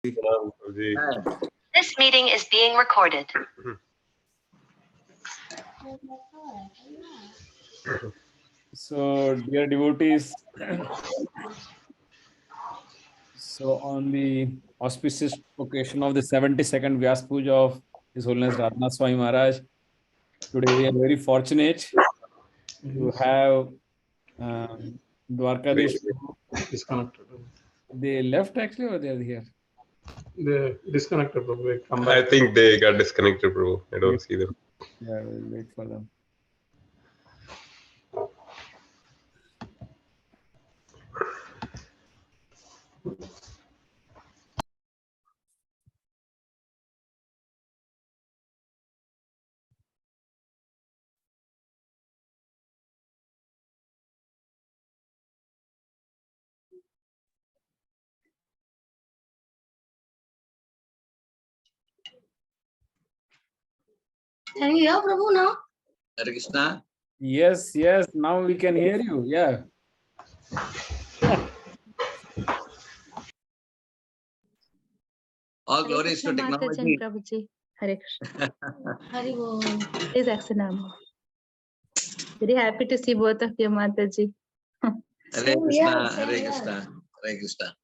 This meeting is being recorded. So, dear devotees, so on the auspicious occasion of the 72nd Vyasa puja of His Holiness Radhanath Swami Maharaj, today we are very fortunate to have Dwarkadhish Prabhu. Disconnected. They left actually, or they are here? They disconnected, Prabhu. Come I back. think they got disconnected, Prabhu. I don't see them. Yeah, we'll wait for them. Can you hear Prabhu now? Hare Krishna. Yes, yes, now we can hear you. Yeah. All glories to technology. Prabhuji. Hare Krishna. Hari Bol. Please accept now. Very happy to see both of you, Mataji. Hare Same Krishna, here, same Hare here. Krishna, Hare Krishna.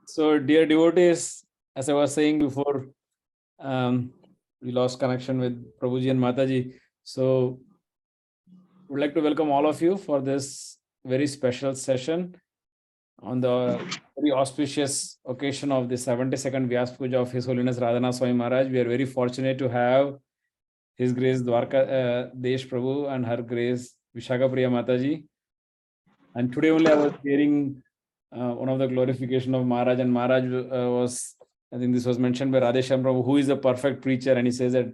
So, dear devotees, as I was saying before, we lost connection with Prabhuji and Mataji. So, would like to welcome all of you for this very special session on the very auspicious occasion of the 72nd Vyasa puja of His Holiness Radhanath Swami Maharaj. We are very fortunate to have His Grace Dwarkadhish Prabhu and Her Grace Vishaka Priya Mataji. And today only I was hearing one of the glorification of Maharaj, and Maharaj was, I think this was mentioned by Radhesham Prabhu, who is the perfect preacher, and he says that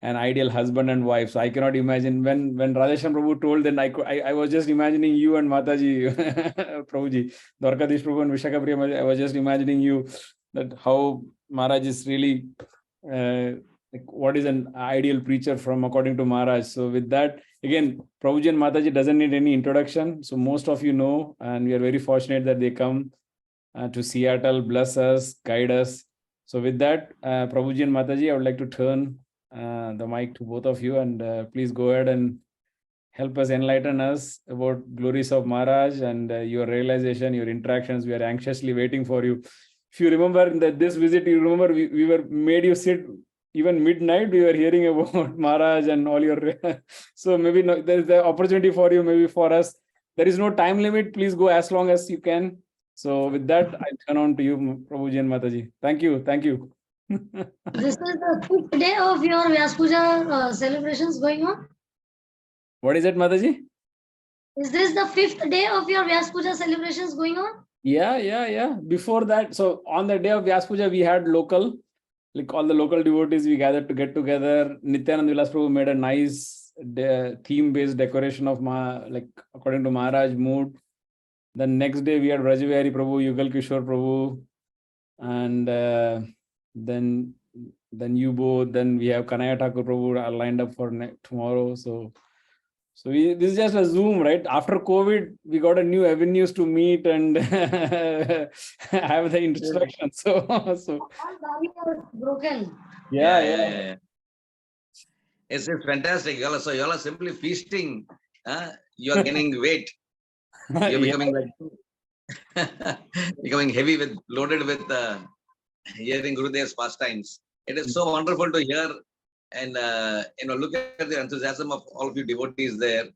an ideal husband and wife. So I cannot imagine when Radhesham Prabhu told, then I was just imagining you and Mataji, Prabhuji, Dwarkadhish Prabhu and Vishaka Priya Mataji. I was just imagining you, that how Maharaj is really like what is an ideal preacher from according to Maharaj. So with that, again, Prabhuji and Mataji doesn't need any introduction. So most of you know, and we are very fortunate that they come to Seattle, bless us, guide us. So with that, Prabhuji and Mataji, I would like to turn the mic to both of you, and please go ahead and help us, enlighten us about glories of Maharaj and your realization, your interactions. We are anxiously waiting for you. If you remember that this visit, you remember we were made you sit even midnight. We were hearing about Maharaj and all your. So maybe there is the opportunity for you, maybe for us. There is no time limit. Please go as long as you can. So with that, I turn on to you, Prabhuji and Mataji. Thank you. Thank you. This is the 5th day of your Vyasa Puja celebrations going on. What is it, Mataji? Is this the 5th day of your Vyasa Puja celebrations going on? Yeah. Before that, so on the day of Vyasa Puja, we had local, like all the local devotees, we gathered to get together. Nityanand Vilas Prabhu made a nice theme-based decoration of like according to Maharaj mood. The next day we had Vrajavihari Prabhu, Yugal Kishore Prabhu, and then you both. Then we have Kanaya Thakur Prabhu are lined up for tomorrow. So this is just a Zoom, right? After COVID, we got a new avenues to meet and have the instructions. So All barriers broken. yeah. It's fantastic. You all are simply feasting. You are gaining weight. You're becoming becoming heavy loaded with hearing Gurudev's pastimes. It is so wonderful to hear and look at the enthusiasm of all of you devotees there,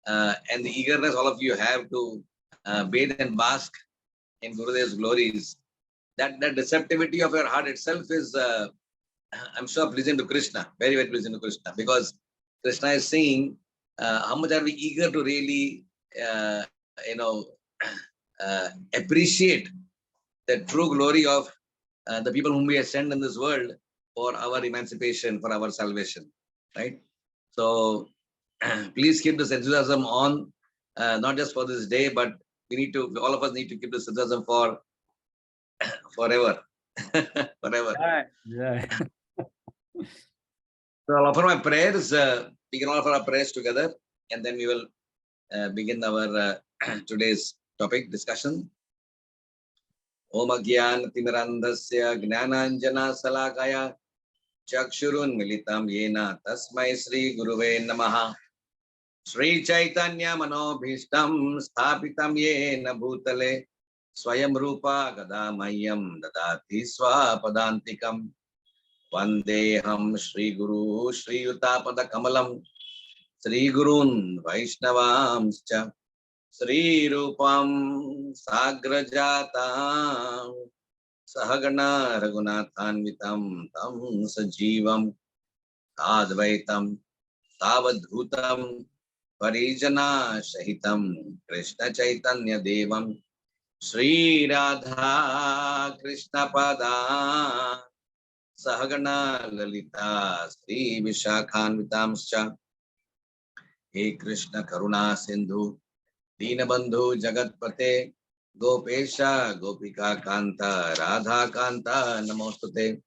and the eagerness all of you have to bathe and bask in Gurudev's glories. That receptivity of your heart itself is, I'm sure, pleasing to Krishna, very, very pleasing to Krishna, because Krishna is saying how much are we eager to really appreciate the true glory of the people whom we have sent in this world for our emancipation, for our salvation, right? So please keep this enthusiasm on, not just for this day, but all of us need to keep this enthusiasm for forever. Forever. Yeah. So I'll offer my prayers. We can all offer our prayers together, and then we will begin our today's topic discussion. Om Agyan Timirandasya Gnananjana Salakaya Chakshurun Militam Yena Tasmai Sri Guruve Namaha Sri Chaitanya Manobhishtam Sthapitam Yena Bhutale Swayam Rupa Gadamayam Dadati Swapadantikam Vandeham Sri Guru Sri Utapada Kamalam Sri Gurun Vaishnavamscha Sri Rupam Sagrajatam Sahagana Raghunathanvitam Tam Sajivam Advaitam Tavadhutam Parijana Shahitam Krishna Chaitanya Devam Sri Radha Krishna Pada Sahagana Lalita Sri Vishakhanvitamscha He Krishna Karuna Sindhu Deenabandhu Jagatpate Gopesha Gopika Kanta Radha Kanta Namostute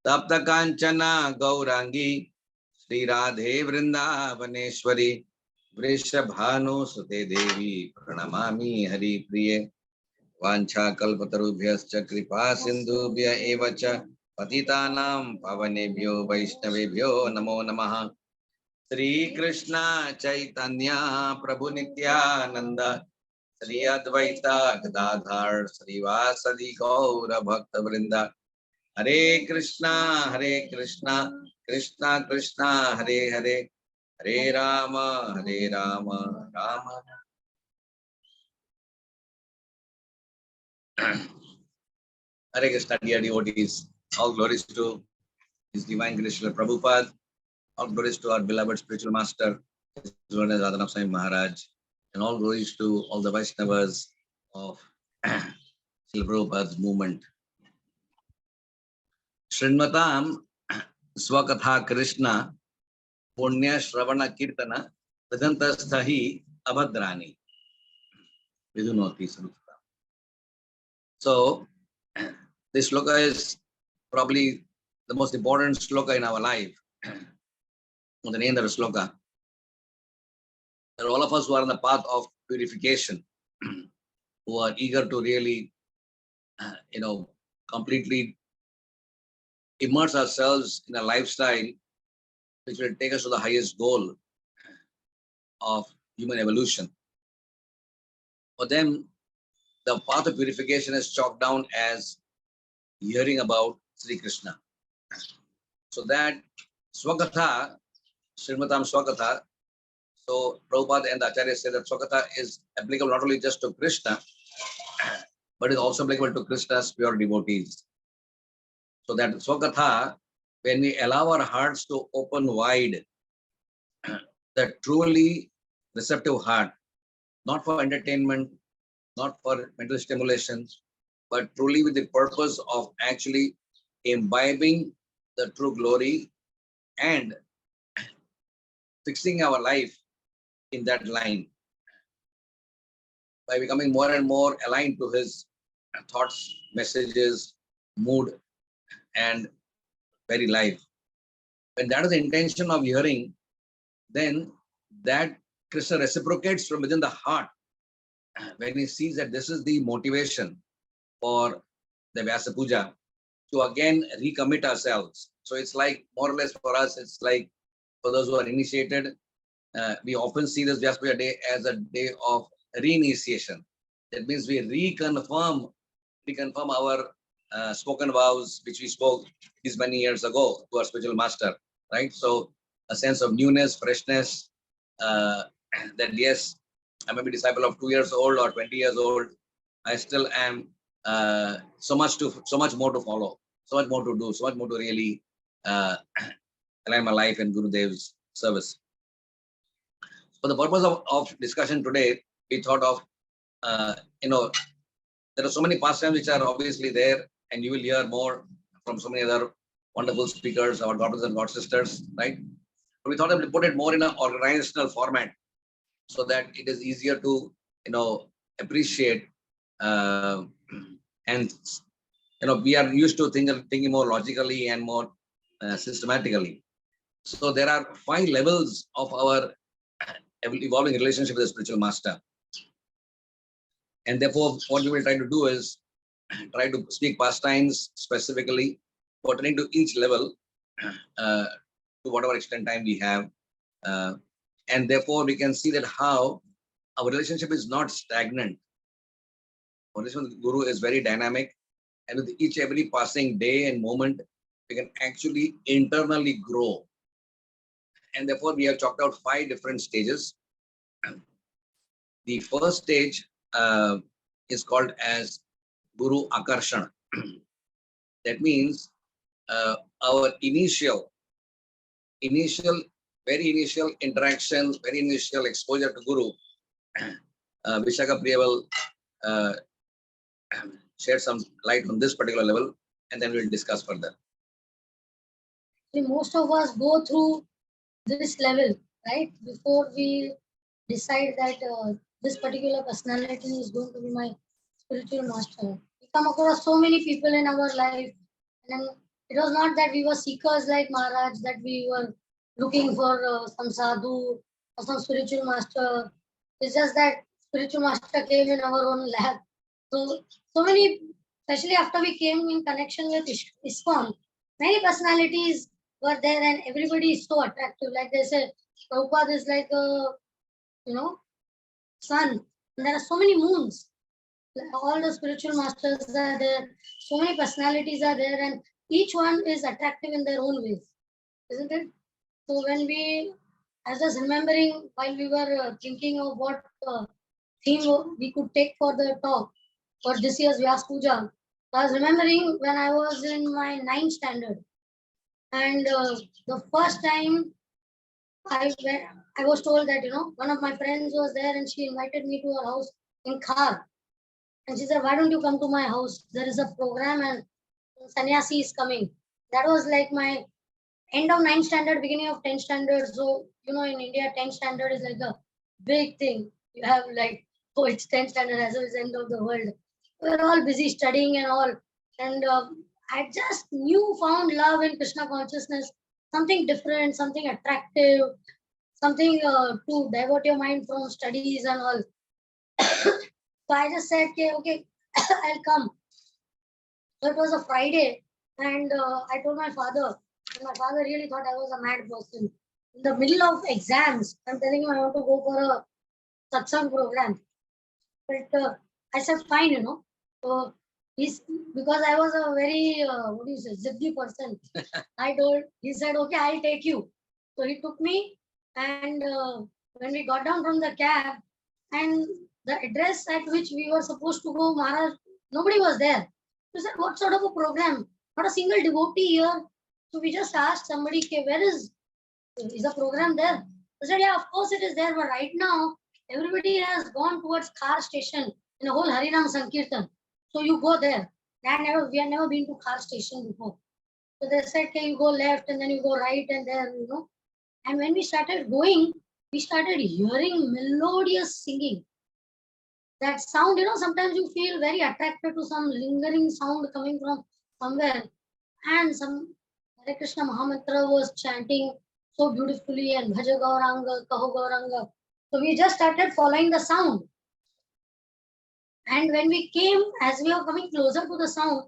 Tapta Kanchana Gaurangi Sri Radhe Vrindavaneshwari Vrishabhanu Sute Devi Pranamami Hari Priye Vancha Kalpatarubhyascha Kripa Sindhubhya Evacha Patitanam Pavanebhyo Vaishnavebhyo Namo Namaha Sri Krishna Chaitanya Prabhu Nityananda Sri Advaita Gadadhar Sri Vasadi Gaura Bhakta Vrinda Hare Krishna Krishna Krishna Hare Hare Hare Rama Rama Hare Krishna, dear devotees. All glories to His Divine Grace Srila Prabhupada. All glories to our beloved spiritual master, His Holiness Radhanath Swami Maharaj, and all glories to all the Vaishnavas of Srila Prabhupada's movement. Srinmatam Swakatha Krishna Punya Shravana Kirtana Vedantasthahi Abhadrani Vidunoti Sarupta. So, this sloka is probably the most important sloka in our life. The name of the sloka. There are all of us who are on the path of purification, who are eager to really, completely immerse ourselves in a lifestyle which will take us to the highest goal of human evolution. For them, the path of purification is chalked down as hearing about Sri Krishna. So that Swakatha, Srimatam Swakatha, so Prabhupada and the Acharya say that Swakatha is applicable not only just to Krishna, but is also applicable to Krishna's pure devotees. So that Swakatha, when we allow our hearts to open wide, that truly receptive heart, not for entertainment, not for mental stimulation, but truly with the purpose of actually imbibing the true glory and fixing our life in that line by becoming more and more aligned to his thoughts, messages, mood, and very life. When that is the intention of hearing, then that Krishna reciprocates from within the heart when he sees that this is the motivation for the Vyasa puja, to again recommit ourselves. So it's like, more or less for us, it's like for those who are initiated, we often see this Vyasa puja day as a day of reinitiation. That means we reconfirm our spoken vows, which we spoke these many years ago to our spiritual master, right? So a sense of newness, freshness, that yes, I may be disciple of 2 years old or 20 years old, I still am so much more to follow, so much more to do, so much more to really align my life in Gurudev's service. For the purpose of discussion today, we thought of, there are so many pastimes which are obviously there, and you will hear more from so many other wonderful speakers, our daughters and god sisters, right? But we thought of put it more in an organizational format so that it is easier to, appreciate. And we are used to thinking more logically and more systematically. So there are 5 levels of our evolving relationship with the spiritual master. And therefore, what we will try to do is try to speak pastimes specifically pertaining to each level to whatever extent time we have. And therefore, we can see that how our relationship is not stagnant. Our relationship with Guru is very dynamic. And with each every passing day and moment, we can actually internally grow. And therefore, we have chalked out 5 different stages. The first stage is called as Guru Akarshan. That means our initial, very initial interaction, very initial exposure to Guru. Vishaka Priya will share some light on this particular level, and then we'll discuss further. Most of us go through this level, right? Before we decide that this particular personality is going to be my spiritual master. We come across so many people in our life, and it was not that we were seekers like Maharaj, that we were looking for some sadhu or some spiritual master. It's just that spiritual master came in our own lap. So many, especially after we came in connection with ISKCON, many personalities were there, and everybody is so attractive. Like they say, Prabhupada is like a, sun. And there are so many moons. All the spiritual masters are there. So many personalities are there, and each one is attractive in their own ways, isn't it? So when I was just remembering while we were thinking of what theme we could take for the talk for this year's Vyasa puja, I was remembering when I was in my 9th standard, and the first time I was told that one of my friends was there, and she invited me to her house in Khar, and she said, "Why don't you come to my house? There is a program and sannyasi is coming." That was like my end of 9th standard, beginning of 10th standard. So, in India, 10th standard is like a big thing. You have like, oh, it's 10th standard as well as end of the world. We're all busy studying and all. And I just found love in Krishna consciousness, something different, something attractive, something to divert your mind from studies and all. So I just said, okay, I'll come. So it was a Friday, and I told my father, and my father really thought I was a mad person. In the middle of exams, I'm telling him I want to go for a satsang program. But I said, fine, So because I was a very, ziddy person. He said, okay, I'll take you. So he took me, and when we got down from the cab, and the address at which we were supposed to go, Maharaj, nobody was there. We said, what sort of a program? Not a single devotee here. So we just asked somebody, where is the program there? They said, yeah, of course it is there, but right now, everybody has gone towards Khar station in a whole Harinam Sankirtan. So you go there. We had never been to Khar station before. So they said, you go left and then you go right, and there, And when we started going, we started hearing melodious singing. That sound, sometimes you feel very attracted to some lingering sound coming from somewhere. And some Hare Krishna Mahamantra was chanting so beautifully, and Bhaja Gauranga, Kaho Gauranga. So we just started following the sound. And when we came, as we were coming closer to the sound,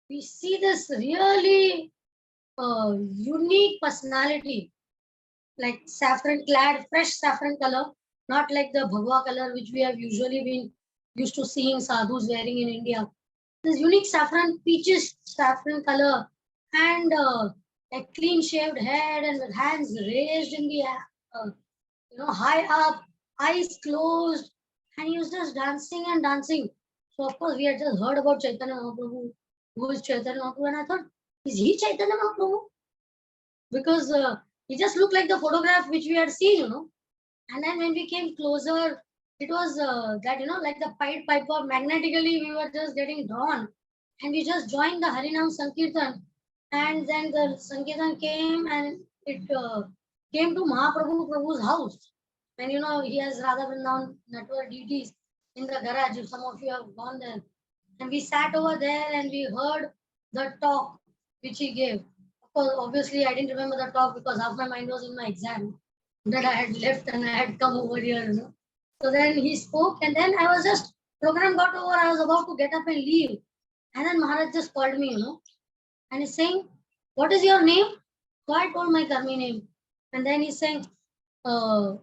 we see this really unique personality, like saffron clad, fresh saffron color, not like the bhagwa color which we have usually been used to seeing sadhus wearing in India. This unique saffron, peaches saffron color, and a clean shaved head, and with hands raised in the high up, eyes closed, and he was just dancing and dancing. So of course we had just heard about Chaitanya Mahaprabhu. Who is Chaitanya Mahaprabhu? And I thought, is he Chaitanya Mahaprabhu? Because he just looked like the photograph which we had seen, And then when we came closer, it was that, like the Pied Piper, magnetically we were just getting drawn. And we just joined the Harinam Sankirtan. And then the Sankirtan came, and it came to Prabhu's house. And he has Radha Vrindavan network deities in the garage, if some of you have gone there. And we sat over there and we heard the talk which he gave. Of course, obviously I didn't remember the talk because half my mind was in my exam that I had left and I had come over here. So then he spoke, and then I was just, program got over, I was about to get up and leave. And then Maharaj just called me, and he's saying, "What is your name?" So I told my Karmi name. And then he's saying, uh,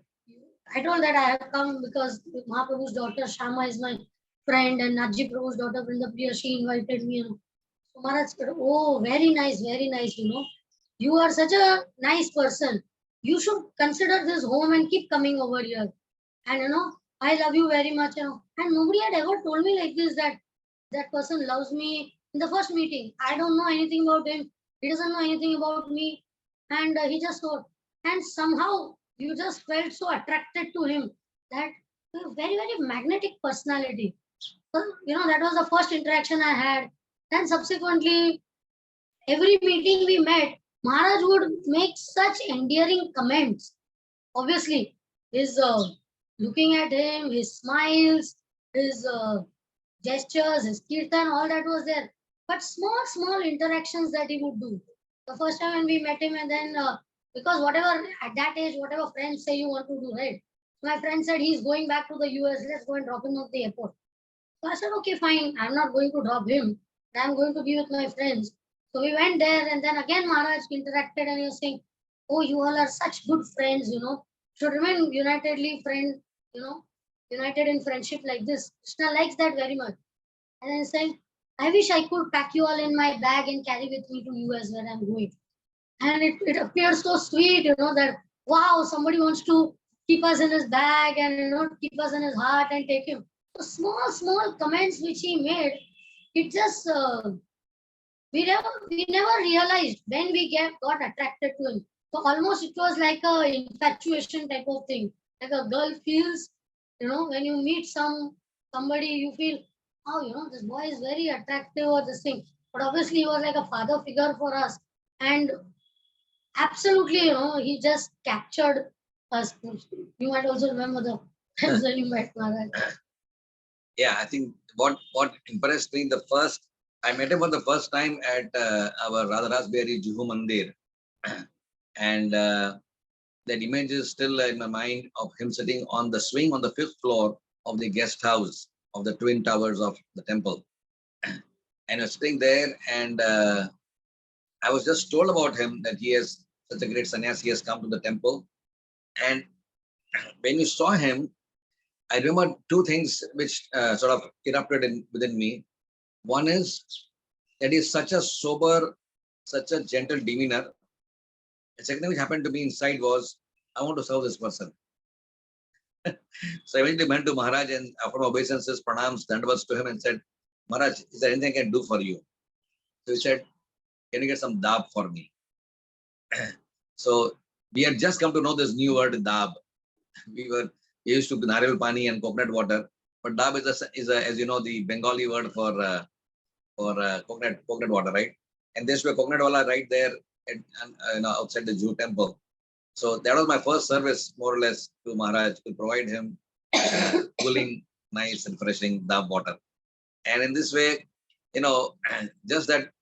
I told that I have come because Mahaprabhu's daughter Shama is my friend, and Naji Prabhu's daughter Vrinda Priya, she invited me. So Maharaj said, "Oh, very nice, very nice. You are such a nice person. You should consider this home and keep coming over here. And I love you very much. And nobody had ever told me like this, that that person loves me in the first meeting. I don't know anything about him. He doesn't know anything about me. And he just told. And somehow you just felt so attracted to him that very, very magnetic personality. So, that was the first interaction I had. Then subsequently, every meeting we met, Maharaj would make such endearing comments. Obviously, his looking at him, his smiles, his gestures, his kirtan, all that was there. But small, small interactions that he would do. The first time when we met him, and then because whatever at that age, whatever friends say you want to do, right? My friend said he's going back to the US. Let's go and drop him at the airport. So I said, okay, fine. I'm not going to drop him. I'm going to be with my friends. So we went there, and then again Maharaj interacted, and he was saying, "Oh, you all are such good friends. Should remain unitedly friend. United in friendship like this. Krishna likes that very much." And then saying, "I wish I could pack you all in my bag and carry with me to US where I'm going." And it appeared so sweet, that wow, somebody wants to keep us in his bag and keep us in his heart and take him. So small, small comments which he made, it just we never realized when we got attracted to him. So almost it was like a infatuation type of thing. Like a girl feels, when you meet somebody, you feel, oh, this boy is very attractive or this thing. But obviously he was like a father figure for us. And absolutely, he just captured us. You might also remember the times when you met Maharaj. Yeah, I think what impressed me I met him for the first time at our Radhanath Juhu Mandir. And that image is still in my mind of him sitting on the swing on the 5th floor of the guest house of the twin towers of the temple. And I was sitting there, and I was just told about him that he has such a great sannyas, he has come to the temple. And when you saw him, I remember two things which sort of erupted within me. One is that he's such a sober, such a gentle demeanor. The second thing which happened to me inside was, I want to serve this person. So I eventually went to Maharaj and after obeisances, pranams, dandavats to him and said, "Maharaj, is there anything I can do for you?" So he said, "Can you get some dab for me?" So we had just come to know this new word, dab. We used to nariyal pani and coconut water, but dab is a as you know, the Bengali word for coconut water, right? And there's a coconut wala right there outside the Jew temple. So that was my first service, more or less, to Maharaj, to provide him cooling, nice and refreshing dab water. And in this way, just that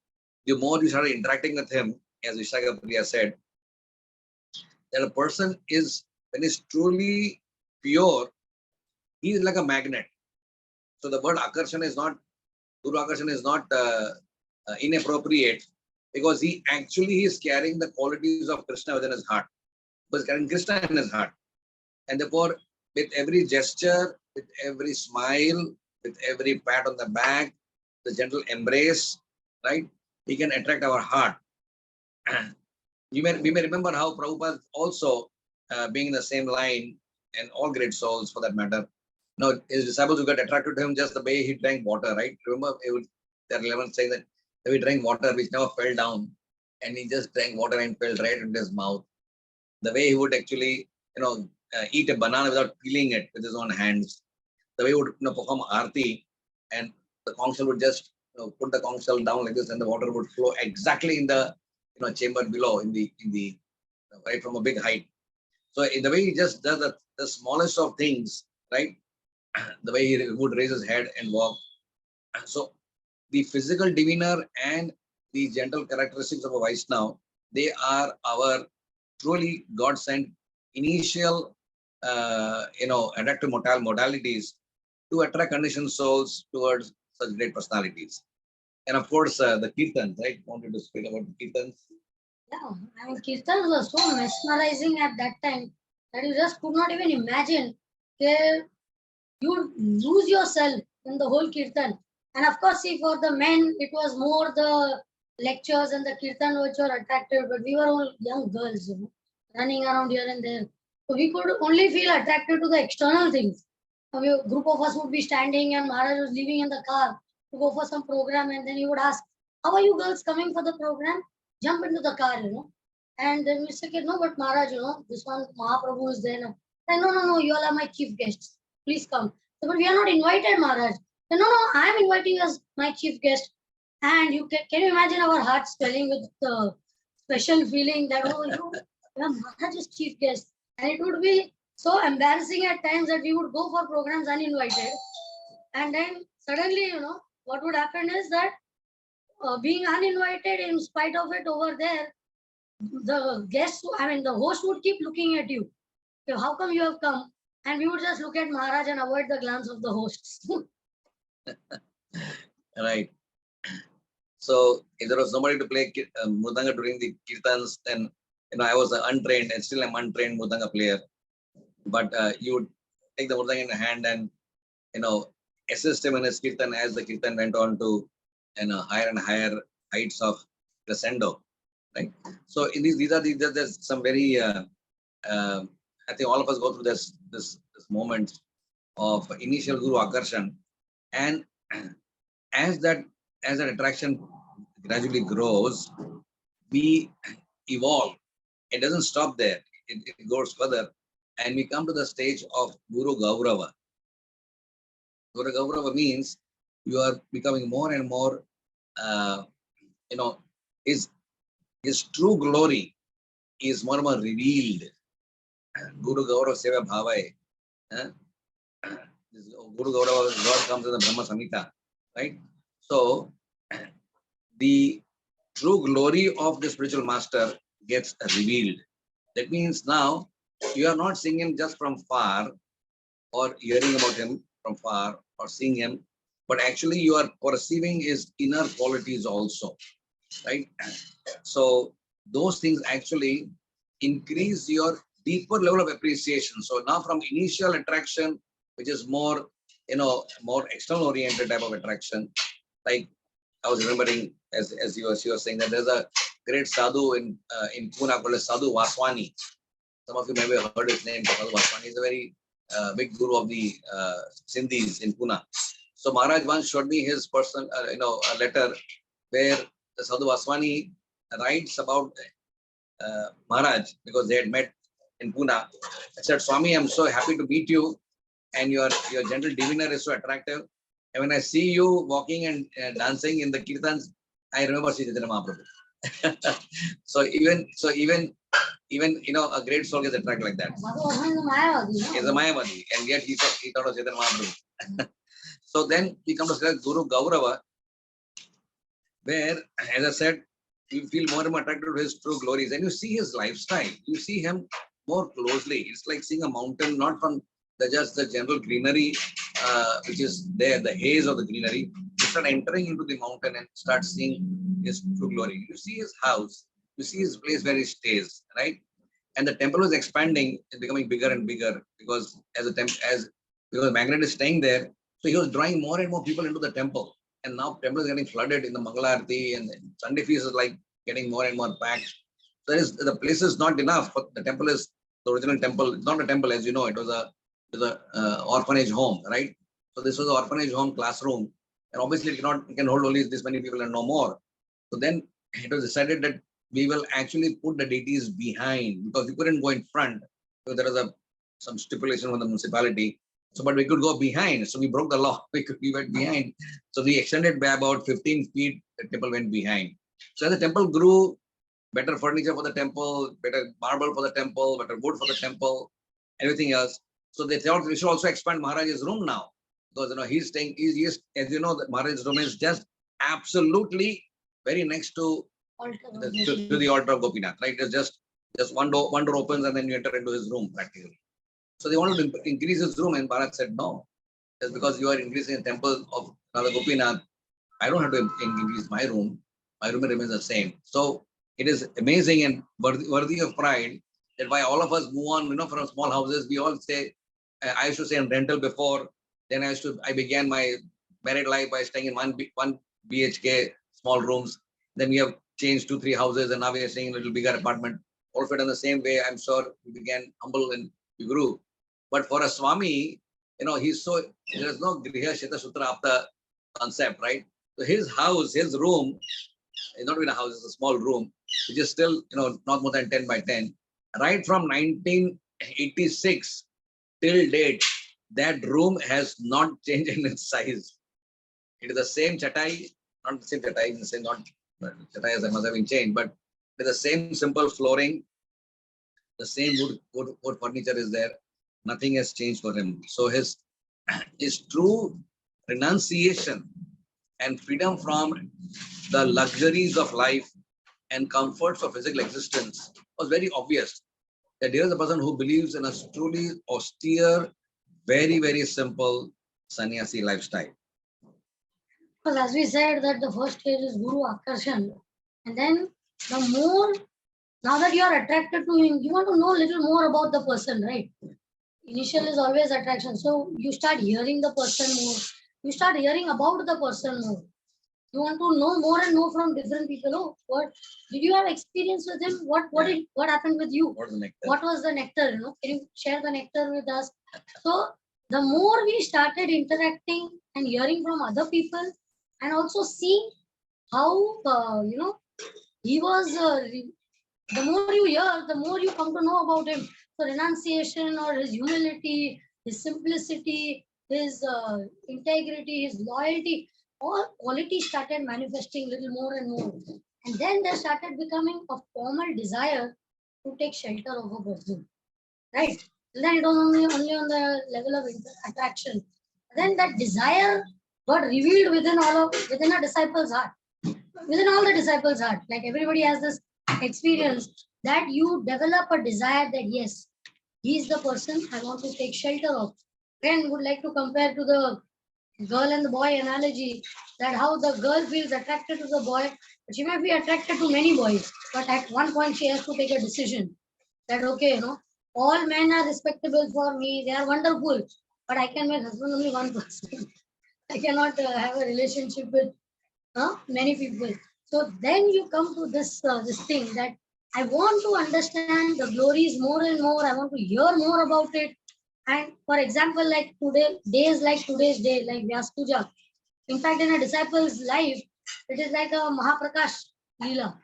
the more you started interacting with him, as Vishaka Priya said, that a person is, when he's truly pure, he is like a magnet. So the word akarshan is not, Guru akarshan is not inappropriate, because he actually is carrying the qualities of Krishna within his heart. He was carrying Krishna in his heart. And therefore, with every gesture, with every smile, with every pat on the back, the gentle embrace, right, he can attract our heart. We may remember how Prabhupada also, being in the same line, and all great souls for that matter, his disciples who got attracted to him just the way he drank water, right? Remember, there are 11 saying that he drank water which never fell down, and he just drank water and fell right into his mouth. The way he would actually, eat a banana without peeling it with his own hands. The way he would perform arti, and the conch shell would just put the conch shell down like this, and the water would flow exactly in the chamber below, in the right from a big height. So in the way he just does the smallest of things, right? The way he would raise his head and walk. So the physical demeanor and the gentle characteristics of a Vaishnava, they are our truly God-sent initial, attractive modalities to attract conditioned souls towards such great personalities. And of course, the Kirtans, right? Wanted to speak about the Kirtans. Yeah, I mean, kirtans were so mesmerizing at that time that you just could not even imagine. Okay, you lose yourself in the whole kirtan. And of course, see, for the men, it was more the lectures and the kirtan which were attractive, but we were all young girls, running around here and there. So we could only feel attracted to the external things. A group of us would be standing and Maharaj was leaving in the car to go for some program, and then he would ask, "How are you girls coming for the program? Jump into the car, And then we said, "No, but Maharaj, this one Mahaprabhu is there now." And no, you all are my chief guests. Please come. So, but we are not invited, Maharaj. No, I am inviting you as my chief guest. And you can you imagine our hearts swelling with the special feeling that, oh, you are Maharaj's chief guest. And it would be so embarrassing at times that we would go for programs uninvited. And then suddenly, what would happen is that being uninvited, in spite of it over there, the the host would keep looking at you. Okay, how come you have come? And we would just look at Maharaj and avoid the glance of the hosts. Right. So if there was nobody to play Mridanga during the Kirtans, then I was untrained and still I'm untrained Mridanga player. But you would take the Mridanga in the hand and assist him in his Kirtan as the Kirtan went on to higher and higher heights of crescendo. Right. So in these are there's some very I think all of us go through this moment of initial Guru Akarshan, and as that attraction gradually grows, we evolve. It doesn't stop there. It goes further, and we come to the stage of Guru Gaurava. Guru Gaurava means you are becoming more and more, his true glory is more and more revealed. Guru Gaurava Seva Bhavai. Guru Gaurava, God comes in the Brahma Samhita, right? So the true glory of the spiritual master gets revealed. That means now you are not seeing him just from far or hearing about him from far or seeing him, but actually you are perceiving his inner qualities also, right? So those things actually increase your deeper level of appreciation. So now from initial attraction, which is more, more external oriented type of attraction, like I was remembering as you were saying that there's a great sadhu in Pune called Sadhu Vaswani. Some of you may have heard his name. Sadhu Vaswani. He's a very big guru of the Sindhis in Pune. So Maharaj once showed me his personal, a letter where the Sadhu Vaswani writes about Maharaj because they had met in Pune. I said, "Swami, I'm so happy to meet you, and your gentle demeanor is so attractive. And when I see you walking and dancing in the kirtans, I remember Sri Chaitanya Mahaprabhu." So even a great soul gets attracted like that. He's a Mayavadi, and yet he thought of Chaitanya Mahaprabhu. So then we come to Guru Gaurava, where, as I said, you feel more and more attracted to his true glories, and you see his lifestyle. You see him more closely. It's like seeing a mountain, not from just the general greenery, which is there, the haze of the greenery. You start entering into the mountain and start seeing his true glory. You see his house. You see his place where he stays, right? And the temple is expanding, it's becoming bigger and bigger because because Magnet is staying there, so he was drawing more and more people into the temple. And now temple is getting flooded in the Mangalarti, and Sunday feast is like getting more and more packed. So the place is not enough, but the temple is the original temple. It's not a temple, as you know, it was a orphanage home, right? So this was an orphanage home classroom, and obviously it can hold only this many people and no more. So then it was decided that we will actually put the deities behind, because we couldn't go in front. So there was some stipulation from the municipality. So, but we could go behind. So we broke the law. We went behind. So we extended by about 15 feet. The temple went behind. So as the temple grew, better furniture for the temple, better marble for the temple, better wood for the temple, everything else. So they thought we should also expand Maharaj's room now, because he's staying. He's as you know, that Maharaj's room is just absolutely very next to the altar of Gopinath, right? It's just one door opens and then you enter into his room practically. So they wanted to increase his room, and Maharaj said no. Just because you are increasing the temple of Radha Gopinath, I don't have to increase my room. My room remains the same. So it is amazing and worthy of pride that why all of us move on, from small houses. We all say, I used to say in rental before. Then I began my married life by staying in one BHK small rooms. Then we have changed 2-3 houses, and now we are staying in a little bigger apartment. All fit in the same way. I'm sure we began humble and we grew. But for a Swami, he's so, there's no Griha Sheta Sutra after concept, right? So his house, his room, is not even a house, it's a small room, which is still, not more than 10 by 10. Right from 1986 till date, that room has not changed in its size. It is the same chatai, not the same chatai, not chatai as I must have been changed, but with the same simple flooring, the same wood furniture is there. Nothing has changed for him. So his true renunciation and freedom from the luxuries of life and comforts of physical existence was very obvious. That here is a person who believes in a truly austere, very, very simple sannyasi lifestyle. Because as we said that the first stage is Guru Akarshan. And then the more, now that you are attracted to him, you want to know a little more about the person, right? Initial is always attraction. So you start hearing the person more. You start hearing about the person more. You want to know more and more from different people. Oh, what did you have experience with him? What happened with you? What was the nectar? Can you share the nectar with us? So the more we started interacting and hearing from other people, and also seeing how he was. The more you hear, the more you come to know about him. So renunciation or his humility, his simplicity, his integrity, his loyalty, all qualities started manifesting little more and more. And then there started becoming a formal desire to take shelter of a person. Right? And then it was only on the level of attraction. Then that desire got revealed within a disciple's heart. Within all the disciples' heart. Like everybody has this experience that you develop a desire that yes, he is the person I want to take shelter of. Again, would like to compare to the girl and the boy analogy, that how the girl feels attracted to the boy, but she might be attracted to many boys, but at one point she has to take a decision that okay, all men are respectable for me, they are wonderful, but I can make husband only one person. I cannot have a relationship with many people. So then you come to this thing that I want to understand the glories more and more. I want to hear more about it. And for example, like days like today's day, like Vyasa puja. In fact, in a disciple's life, it is like a Mahaprakash Leela,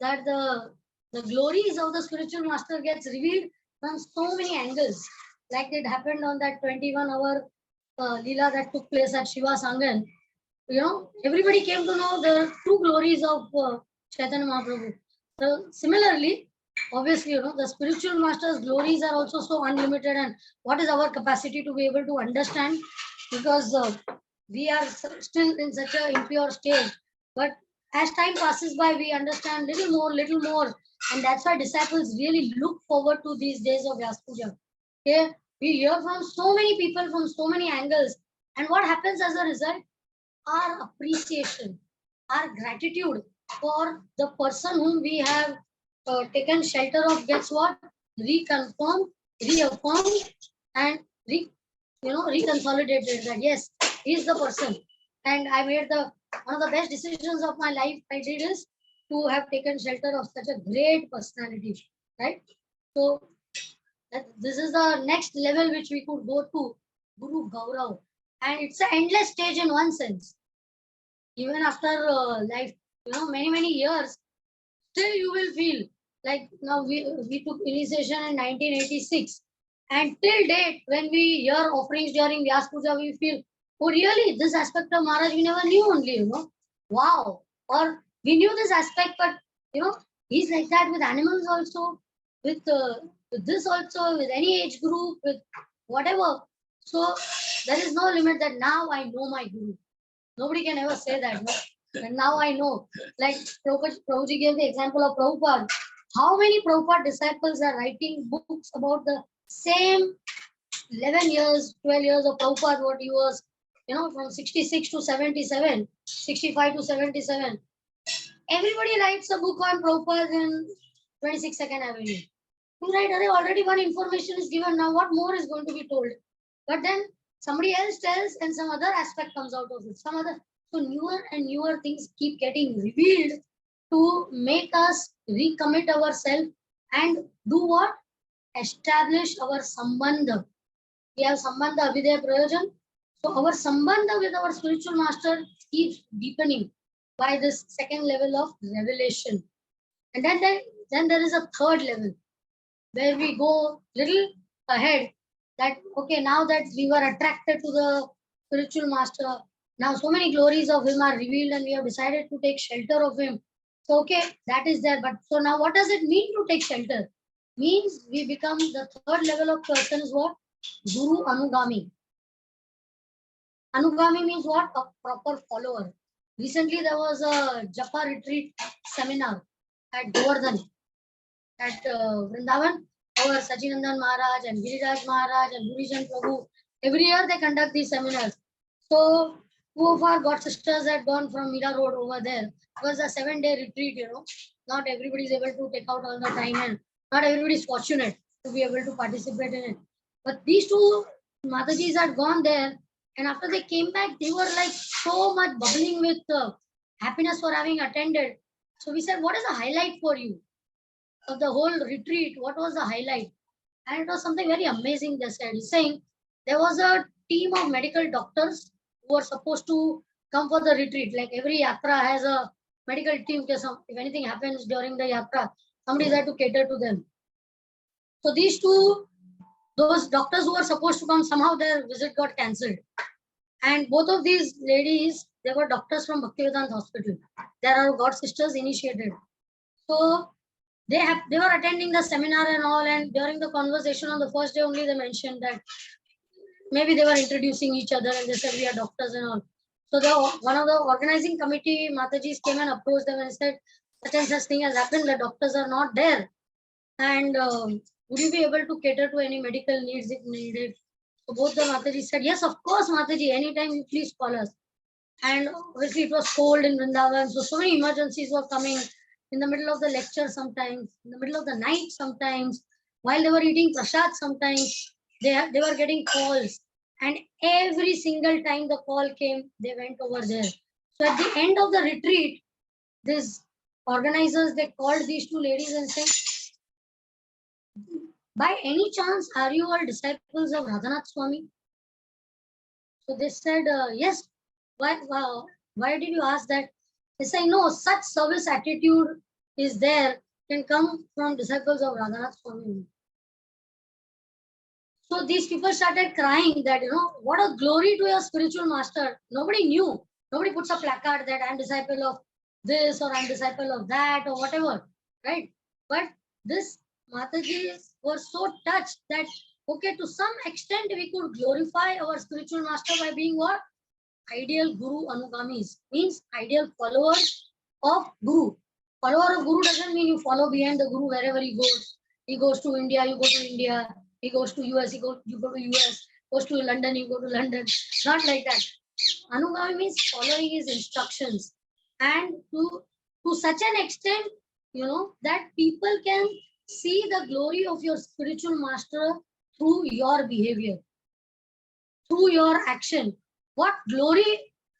that the glories of the spiritual master gets revealed from so many angles. Like it happened on that 21-hour Leela that took place at Shiva Sangan. Everybody came to know the true glories of Chaitanya Mahaprabhu. So similarly, obviously, the spiritual master's glories are also so unlimited, and what is our capacity to be able to understand? Because we are still in such an impure stage. But as time passes by, we understand little more, and that's why disciples really look forward to these days of Vyasa puja. Okay, we hear from so many people from so many angles, and what happens as a result? Our appreciation, our gratitude for the person whom we have taken shelter of gets what? Reconfirmed, reaffirmed, and reconsolidated that yes, he is the person. And I made one of the best decisions of my life I did is to have taken shelter of such a great personality, right? So this is the next level which we could go to, Guru Gaurav. And it's an endless stage in one sense. Even after life, many years, still you will feel like now we took initiation in 1986. And till date, when we hear offerings during Vyasa puja, we feel, oh really, this aspect of Maharaj we never knew only, Wow. Or we knew this aspect, but he's like that with animals also, with this also, with any age group, with whatever. So there is no limit that now I know my Guru. Nobody can ever say that. No? And now I know. Like Prabhuji gave the example of Prabhupada. How many Prabhupada disciples are writing books about the same 11 years, 12 years of Prabhupada, what he was from 66 to 77, 65 to 77, everybody writes a book on Prabhupada in 22nd Avenue. You write, already one information is given, now what more is going to be told? But then somebody else tells and some other aspect comes out of it. So newer and newer things keep getting revealed to make us recommit ourselves and do what? Establish our sambandha. We have sambandha, avidya, prayojan. So our sambandha with our spiritual master keeps deepening by this second level of revelation. And then there is a third level where we go little ahead, that okay, now that we were attracted to the spiritual master, now so many glories of him are revealed and we have decided to take shelter of him. So okay, that is there. But so now what does it mean to take shelter? Means we become the third level of person is what? Guru Anugami. Anugami means what? A proper follower. Recently there was a Japa retreat seminar at Govardhan, at Vrindavan. Our Sachinandan Maharaj and Giriraj Maharaj and Vishaka Prabhu, every year they conduct these seminars. So two of our god sisters had gone from Mira Road over there. It was a 7-day retreat, Not everybody is able to take out all the time and not everybody is fortunate to be able to participate in it. But these two Matajis had gone there, and after they came back, they were like so much bubbling with happiness for having attended. So we said, what is the highlight for you of the whole retreat? What was the highlight? And it was something very amazing. They said, saying there was a team of medical doctors who were supposed to come for the retreat. Like every yatra has a medical team. If anything happens during the yatra, somebody is there to cater to them. So these two, those doctors who were supposed to come, somehow their visit got cancelled. And both of these ladies, they were doctors from Bhaktivedanta Hospital. They are god sisters initiated. So they were attending the seminar and all, and during the conversation on the first day only, they mentioned that maybe they were introducing each other and they said we are doctors and all. So one of the organizing committee Matajis came and approached them and said, such and such thing has happened, the doctors are not there, and would you be able to cater to any medical needs if needed? So both the Matajis said, yes, of course, Mataji, anytime you please call us. And obviously it was cold in Vrindavan, so many emergencies were coming. In the middle of the lecture sometimes, in the middle of the night sometimes, while they were eating prasad sometimes, they were getting calls. And every single time the call came, they went over there. So at the end of the retreat, these organizers, they called these two ladies and said, by any chance, are you all disciples of Radhanath Swami? So they said, yes. Why did you ask that? They say, no, such service attitude is there, can come from disciples of Radhanath Swami. So these people started crying that, what a glory to your spiritual master. Nobody knew. Nobody puts a placard that I'm disciple of this or I'm disciple of that or whatever, right? But this Matajis were so touched that, okay, to some extent we could glorify our spiritual master by being what? Ideal Guru Anugamis, means ideal followers of Guru. Follower of Guru doesn't mean you follow behind the Guru wherever he goes. He goes to India, you go to India. He goes to US, you go to US. Goes to London, you go to London. Not like that. Anugami means following his instructions. And to such an extent, that people can see the glory of your spiritual master through your behavior, through your action. What glory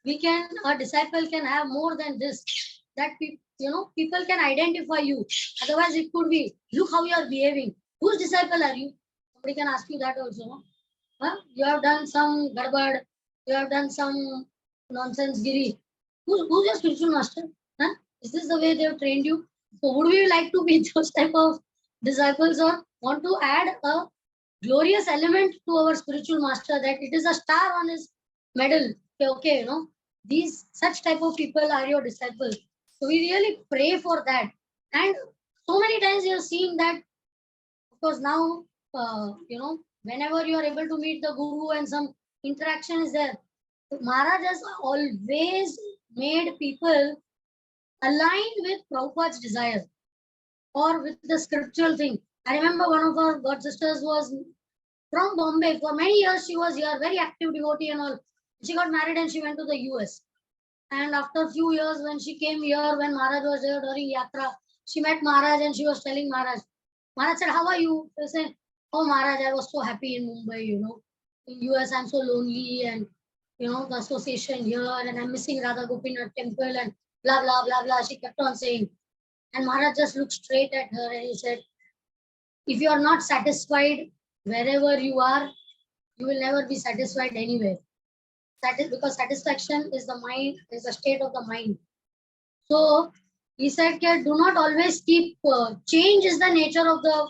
a disciple can have more than this, that people can identify you. Otherwise it could be, look how you are behaving. Whose disciple are you? Somebody can ask you that also. No? Huh? You have done some garbad, you have done some nonsense giri. Who's your spiritual master? Huh? Is this the way they have trained you? So would we like to be those type of disciples, or want to add a glorious element to our spiritual master, that it is a star on his medal? Okay, these such type of people are your disciples. So we really pray for that. And so many times you have seen that, of course, now, whenever you are able to meet the Guru and some interaction is there, Maharaj has always made people aligned with Prabhupada's desire or with the scriptural thing. I remember one of our god sisters was from Bombay. For many years she was here, very active devotee and all. She got married and she went to the US. And after a few years, when she came here, when Maharaj was there during Yatra, she met Maharaj and she was telling Maharaj. Maharaj said, how are you? They said, oh Maharaj, I was so happy in Mumbai, you know. In US, I'm so lonely and, you know, the association here and I'm missing Radha Gopinath temple and blah, blah, blah, blah. She kept on saying. And Maharaj just looked straight at her and he said, if you are not satisfied wherever you are, you will never be satisfied anywhere. That is because satisfaction is the mind, is the state of the mind. So he said, do not always keep, change is the nature of the,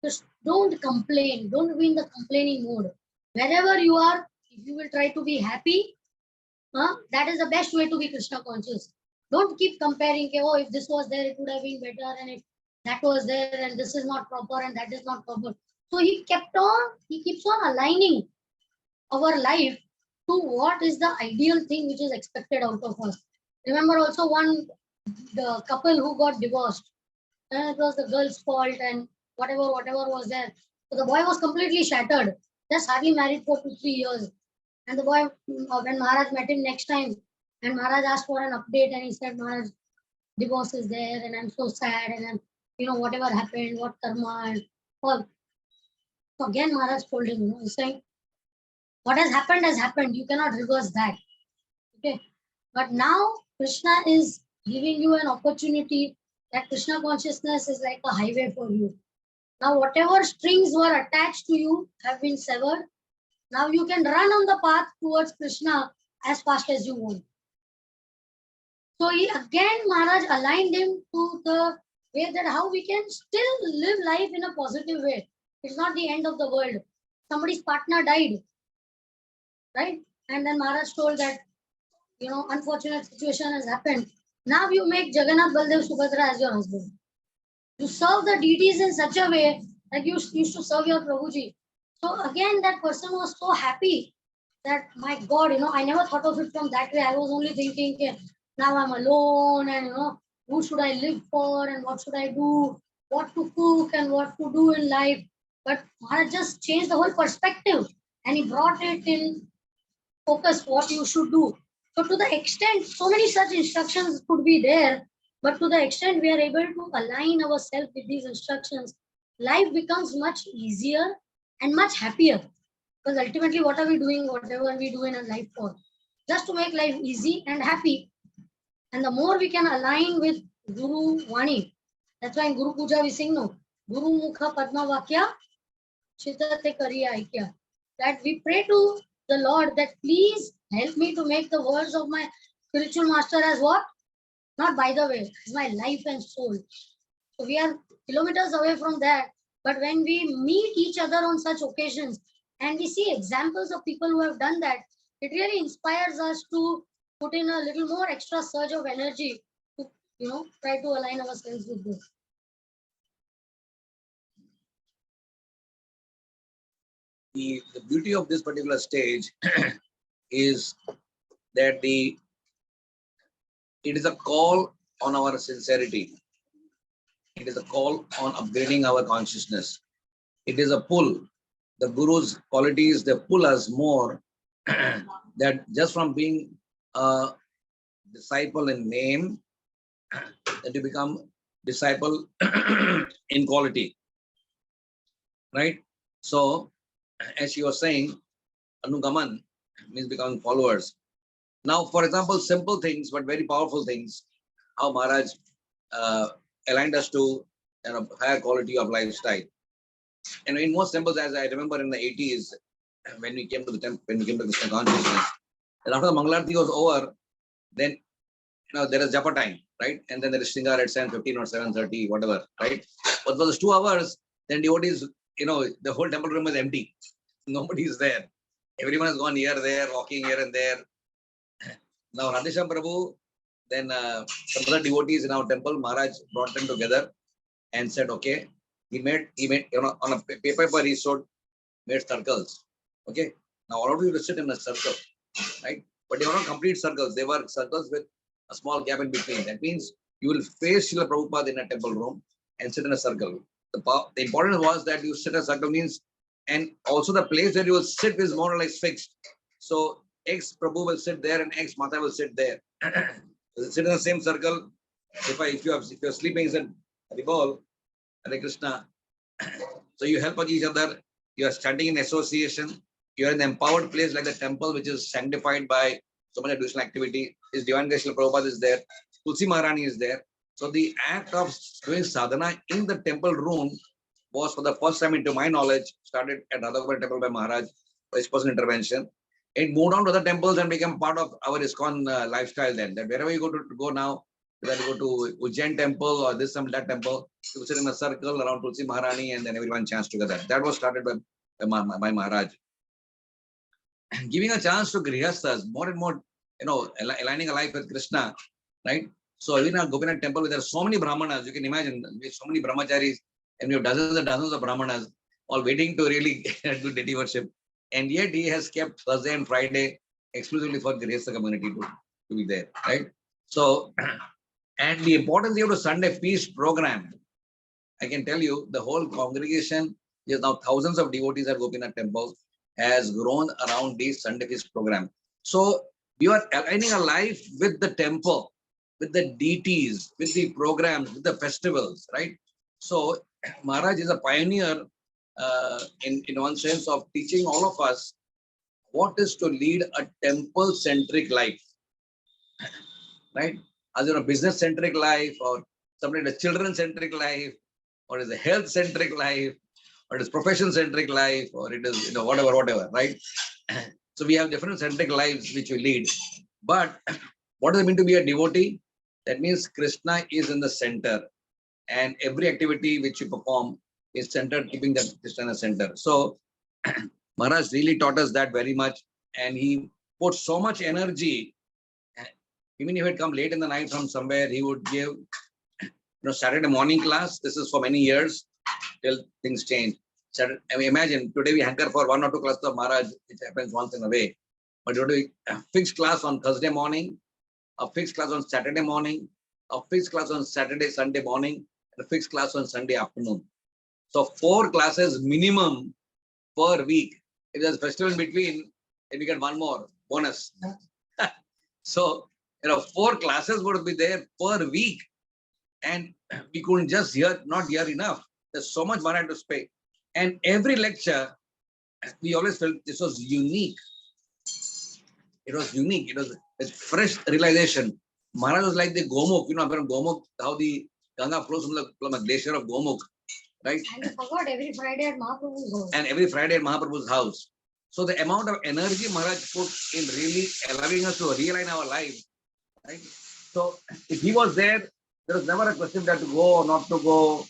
just don't complain, don't be in the complaining mode. Wherever you are, if you will try to be happy, that is the best way to be Krishna conscious. Don't keep comparing, oh, if this was there, it would have been better, and if that was there, and this is not proper, and that is not proper. So he keeps on aligning our life to what is the ideal thing which is expected out of us. Remember also the couple who got divorced, and it was the girl's fault and whatever was there. So the boy was completely shattered, just hardly married for 2-3 years. And the boy, when Maharaj met him next time, and Maharaj asked for an update, and he said, Maharaj, divorce is there, and I'm so sad, and I'm, you know, whatever happened, what karma, and all. So again, Maharaj told him, you know, he's saying, what has happened. You cannot reverse that. Okay. But now Krishna is giving you an opportunity that Krishna consciousness is like a highway for you. Now, whatever strings were attached to you have been severed. Now you can run on the path towards Krishna as fast as you want. So Maharaj aligned him to the way that how we can still live life in a positive way. It's not the end of the world. Somebody's partner died, right? And then Maharaj told that, you know, unfortunate situation has happened. Now you make Jagannath, Baldev, Subhadra as your husband. You serve the deities in such a way that you used to serve your Prabhuji. So again, that person was so happy that, my God, you know, I never thought of it from that way. I was only thinking, okay, now I'm alone and, you know, who should I live for and what should I do, what to cook and what to do in life. But Maharaj just changed the whole perspective and he brought it in focus what you should do. So to the extent, so many such instructions could be there, but to the extent we are able to align ourselves with these instructions, life becomes much easier and much happier. Because ultimately, what are we doing, whatever we do in a life for? Just to make life easy and happy. And the more we can align with Guru Vani, that's why in Guru Puja we sing, no, Guru Mukha Padma Vakya, Chitate Kariya Aikya. That we pray to the Lord that please help me to make the words of my spiritual master as what? Not by the way, it's my life and soul. So we are kilometers away from that. But when we meet each other on such occasions and we see examples of people who have done that, it really inspires us to put in a little more extra surge of energy to, you know, try to align ourselves with this. The beauty of this particular stage is that it is a call on our sincerity. It is a call on upgrading our consciousness. It is a pull. The Guru's qualities, they pull us more that just from being a disciple in name, that you become disciple in quality. Right? So, as you were saying, Anugaman means becoming followers. Now, for example, simple things, but very powerful things, how Maharaj aligned us to higher quality of lifestyle. And in most temples, as I remember in the 80s, when we came to the temple, when we came to Krishna consciousness, and after the Mangalarti was over, then there is japa time, right? And then there is Shringar at 7:15 or 7:30, whatever, right? But for those 2 hours, then devotees, the whole temple room is empty. Nobody is there. Everyone has gone here, there, walking here and there. Now, Radhanath Prabhu, then some other devotees in our temple, Maharaj brought them together and said, okay, he made on a paper he made circles. Okay. Now, all of you will sit in a circle, right? But they were not complete circles. They were circles with a small gap in between. That means you will face Srila Prabhupada in a temple room and sit in a circle. The importance was that you sit in a circle means, and also the place where you will sit is more or less fixed. So ex-Prabhu will sit there and ex-Mata will sit there. Sit in the same circle. If you're sleeping, said Haribol, Hare Krishna. So you help each other. You are studying in association. You are in the empowered place like the temple, which is sanctified by so much devotional activity. His Divine Grace Srila Prabhupada is there. Tulsi Maharani is there. So the act of doing sadhana in the temple room was for the first time, into my knowledge, started at Radhanath Temple by Maharaj, by his personal intervention. It moved on to other temples and became part of our ISKCON lifestyle then. That wherever you go now, whether you go to Ujjain temple or this some that temple, you sit in a circle around Tulsi Maharani and then everyone chants together. That was started by Maharaj. Giving a chance to Grihasthas, more and more, aligning a life with Krishna, right? So even at Gopinath temple, there are so many Brahmanas, you can imagine, so many brahmacharis, and we have dozens and dozens of Brahmanas, all waiting to really do deity worship. And yet he has kept Thursday and Friday exclusively for the Grihastha community to be there, right? So, and the importance of the Sunday feast program, I can tell you, the whole congregation, there's now thousands of devotees at Gopinath temple, has grown around this Sunday feast program. So you are aligning a life with the temple, with the deities, with the programs, with the festivals, right? So Maharaj is a pioneer in one sense of teaching all of us what is to lead a temple-centric life, right? As a business-centric life, or something a children-centric life, or is a health-centric life, or it is profession-centric life, or it is whatever, right? So we have different centric lives which we lead. But what does it mean to be a devotee? That means Krishna is in the center, and every activity which you perform is centered, keeping that Krishna in the center. So Maharaj really taught us that very much, and he put so much energy. Even if he had come late in the night from somewhere, he would give Saturday morning class. This is for many years till things change. I mean, imagine today we hanker for 1 or 2 classes of Maharaj, which happens once in a way. But you do a fixed class on Thursday morning, a fixed class on Saturday morning, a fixed class on Sunday morning, and a fixed class on Sunday afternoon. So 4 classes minimum per week. If there's a festival in between, then we get 1 more bonus. So 4 classes would be there per week, and we couldn't just not hear enough. There's so much Maharaj to speak. And every lecture, we always felt this was unique. It was unique. It was a fresh realization. Maharaj was like the Gomukh, from Gomukh, how the Ganga flows from the glacier of Gomukh, right? And I forgot every Friday at Mahaprabhu's house. And every Friday at Mahaprabhu's house. So the amount of energy Maharaj put in really allowing us to realign our lives, right? So if he was there, there was never a question that to go or not to go.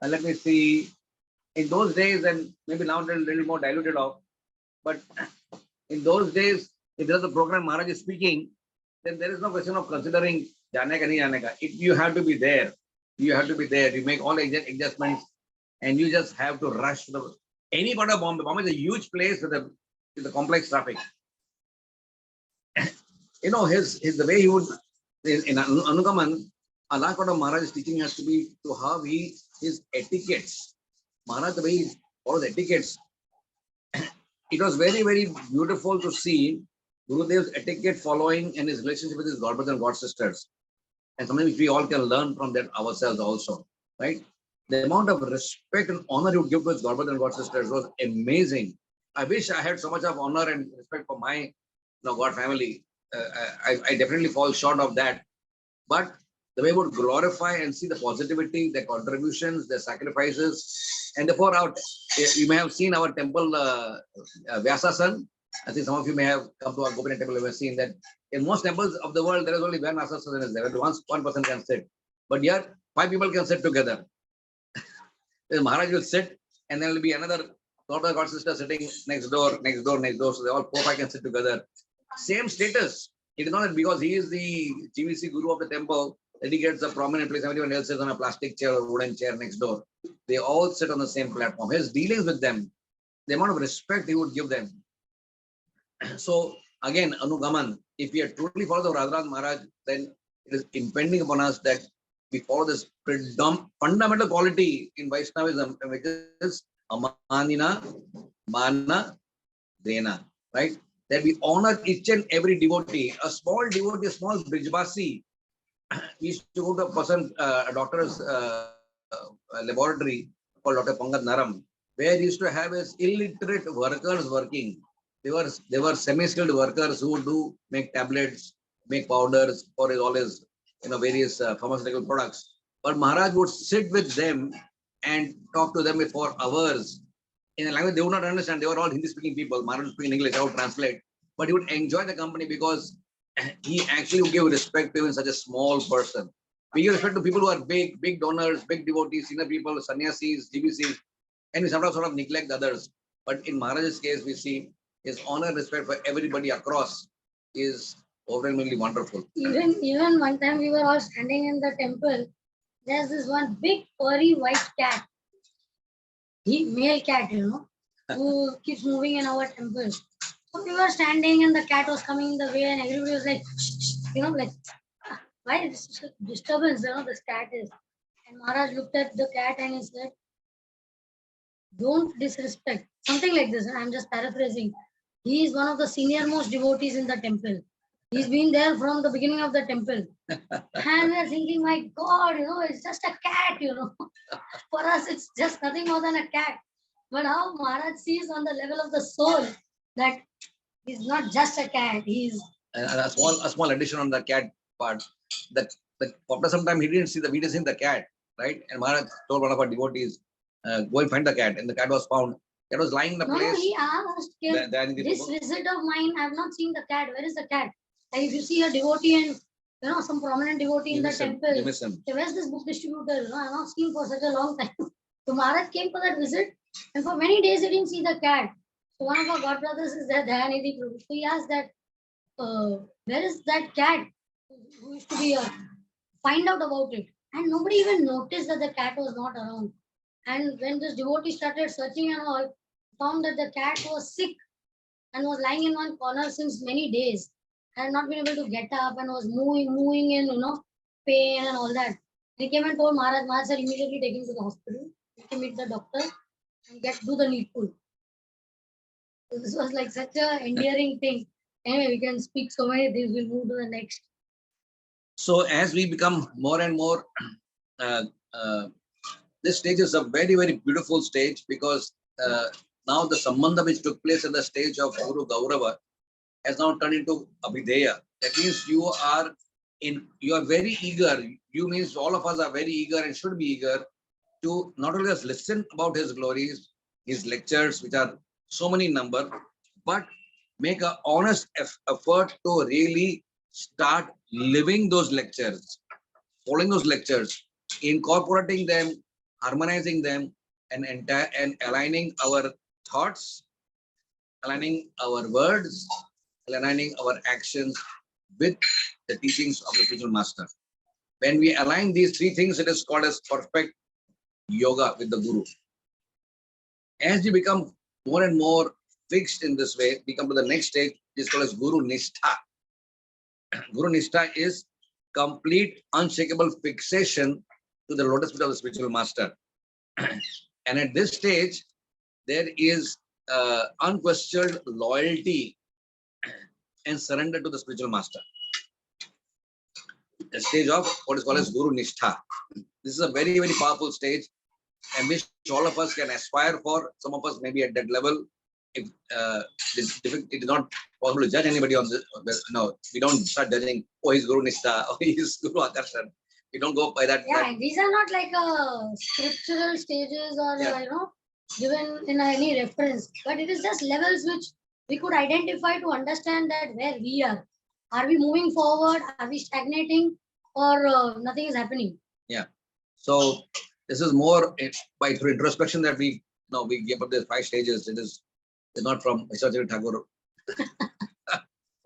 Let me see. In those days, and maybe now they're a little more diluted off, but in those days, if there's a program Maharaj is speaking, then there is no question of considering Janeka, nahi Janeka. You have to be there. You have to be there. You make all the adjustments, and you just have to rush to any part of Bombay. Bombay is a huge place with the complex traffic. The way he would in Anugaman, a lot of Maharaj's teaching has to be to how his etiquettes. Maharaj, the way he follows etiquettes, it was very, very beautiful to see Gurudev's etiquette following and his relationship with his God brothers and God sisters. And something which we all can learn from that ourselves also, right? The amount of respect and honor he would give to his God brothers and God sisters was amazing. I wish I had so much of honor and respect for my God family. I definitely fall short of that. But the way we would glorify and see the positivity, their contributions, their sacrifices, and therefore you may have seen our temple Vyasa San. I think some of you may have come to our Gopinath temple and have seen that in most temples of the world, there is only one Vyasa San is there. One person can sit. But here, 5 people can sit together. Maharaj will sit, and there will be another God sister sitting next door. So they all 4 5 can sit together. Same status. It is not that because he is the GVC guru of the temple that he gets a prominent place. Everyone else is on a plastic chair or wooden chair next door. They all sit on the same platform. His dealings with them, the amount of respect he would give them. So again, Anugaman, if we are truly follow the Radhanath Maharaj, then it is impending upon us that we follow this fundamental quality in Vaishnavism, which is Amanina, Mana, Dena, right? that we honor each and every devotee. A small devotee, a small Brijvasi, we used to go to a doctor's laboratory called Dr. Pangat Naram, where he used to have his illiterate workers working. They were semi-skilled workers who do make tablets, make powders for all his various pharmaceutical products. But Maharaj would sit with them and talk to them for hours in a language they would not understand. They were all Hindi-speaking people. Maharaj would speak in English, I would translate. But he would enjoy the company because he actually would give respect to even such a small person. We give respect to people who are big donors, big devotees, senior people, sannyasis, GBCs, and we sometimes sort of neglect others. But in Maharaj's case, we see his honor and respect for everybody across is overwhelmingly wonderful. Even one time we were all standing in the temple. There's this one big furry white cat, male cat, who keeps moving in our temple. So we were standing and the cat was coming in the way and everybody was like, like, why is this disturbance, this cat is. And Maharaj looked at the cat and he said, don't disrespect. Something like this. I'm just paraphrasing. He is one of the senior most devotees in the temple. He's been there from the beginning of the temple. And we're thinking, my God, it's just a cat, For us, it's just nothing more than a cat. But how Maharaj sees on the level of the soul that he's not just a cat, he's... And a small addition on the cat part. That after some time, we didn't see the cat, right? And Maharaj told one of our devotees, go and find the cat. And the cat was found. Cat was lying in the place. No, he asked, this visit of mine, I have not seen the cat. Where is the cat? Like if you see a devotee and some prominent devotee in the temple, where's this book distributor? I have not seen for such a long time. So Maharaj came for that visit, and for many days he didn't see the cat. So one of our godbrothers is there, Dayanidhi Prabhu. So he asked that, where is that cat who used to be find out about it? And nobody even noticed that the cat was not around. And when this devotee started searching and all, found that the cat was sick and was lying in one corner since many days. Had not been able to get up and was moving in, pain and all that. He came and told Maharaj, Maharaj said, immediately take him to the hospital, to meet the doctor and do the needful. So this was like such a endearing thing. Anyway, we can speak so many things, we'll move to the next. So as we become more and more, this stage is a very, very beautiful stage because now the sambandha which took place at the stage of Guru Gaurava has now turned into Abhideya. That means you are very eager. You means all of us are very eager and should be eager to not only just listen about his glories, his lectures, which are so many in number, but make an honest effort to really start living those lectures, following those lectures, incorporating them, harmonizing them, and aligning our thoughts, aligning our words, aligning our actions with the teachings of the spiritual master. When we align these three things, it is called as perfect yoga with the Guru. As you become more and more fixed in this way, we come to the next stage, it is called as Guru Nishtha. Guru Nishtha is complete, unshakable fixation to the lotus feet of the spiritual master. And at this stage, there is unquestioned loyalty and surrender to the spiritual master. The stage of what is called as Guru Nishtha. This is a very, very powerful stage, and which all of us can aspire for. Some of us may be at that level. If it is not possible to judge anybody on this, no, we don't start judging, oh, he's Guru Nishtha, oh, he's Guru Akarshan. We don't go by that. Yeah, these are not like scriptural stages or, given in any reference, but it is just levels which we could identify to understand that where we are. Are we moving forward? Are we stagnating? Or nothing is happening? Yeah. So this is more by through introspection that we give up the 5 stages. It's not from Vishaka Thakur,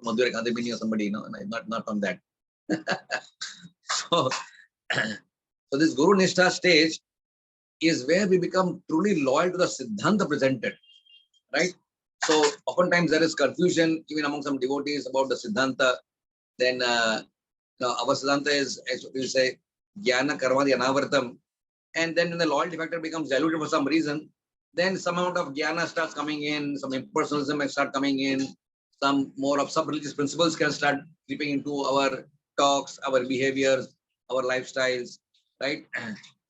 Madhurya Kadamini or somebody, not from that. So this Guru Nishtha stage is where we become truly loyal to the Siddhanta presented, right? So oftentimes there is confusion even among some devotees about the Siddhanta. Then our Siddhanta is, as we say, Jnana Karmadi Anavartam. And then when the loyalty factor becomes diluted for some reason, then some amount of Jnana starts coming in, some impersonalism may start coming in, some more of sub-religious principles can start creeping into our talks, our behaviors, our lifestyles, right?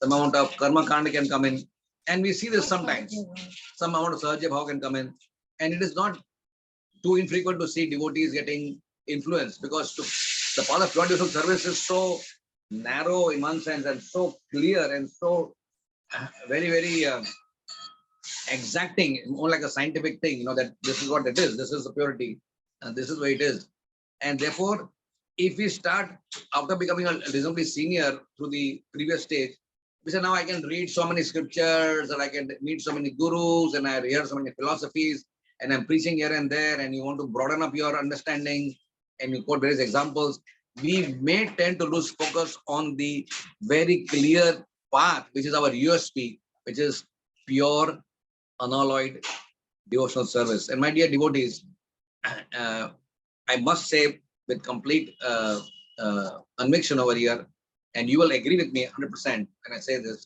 Some amount of karma kanda can come in. And we see this sometimes. Some amount of Sahaja Bhav can come in. And it is not too infrequent to see devotees getting influenced, because the path of pure devotional service is so narrow in one sense and so clear and so very, very exacting, more like a scientific thing, that this is what it is, this is the purity, and this is the way it is. And therefore, if we start after becoming a reasonably senior through the previous stage, we say now I can read so many scriptures and I can meet so many gurus and I hear so many philosophies and I'm preaching here and there, and you want to broaden up your understanding and you quote various examples, we may tend to lose focus on the very clear path, which is our USP, which is pure, unalloyed devotional service. And my dear devotees, I must say with complete conviction over here, and you will agree with me 100% when I say this,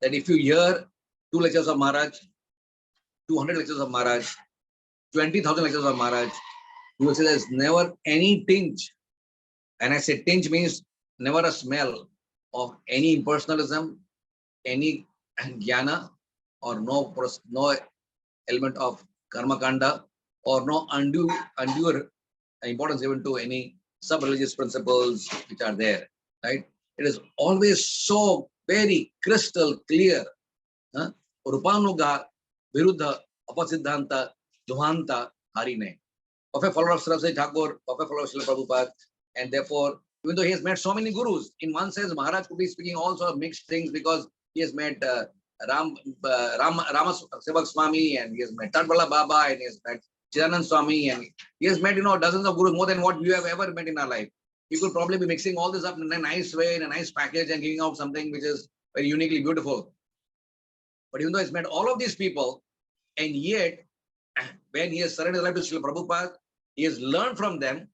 that if you hear 2 lectures of Maharaj, 200 lectures of Maharaj, 20,000 lectures of Maharaj, you will say there's never any tinge, and I say tinge means never a smell of any impersonalism, any jnana, or no element of karma kanda, or no undue importance given to any sub-religious principles which are there, right? It is always so very crystal clear. Rupanuga Viruddha Apasiddhanta Duhanta Harine. Perfect follower of Saraswati Thakur, perfect follower of Srila Prabhupada, and therefore, even though he has met so many gurus, in one sense, Maharaj could be speaking all sort of mixed things, because he has met Rama Sevak Swami, and he has met Tadbala Baba, and he has met Chidanand Swami, and he has met, dozens of gurus, more than what we have ever met in our life. He could probably be mixing all this up in a nice way, in a nice package, and giving out something which is very uniquely beautiful. But even though he's met all of these people, and yet, when he has surrendered his life to Srila Prabhupada, he has learned from them,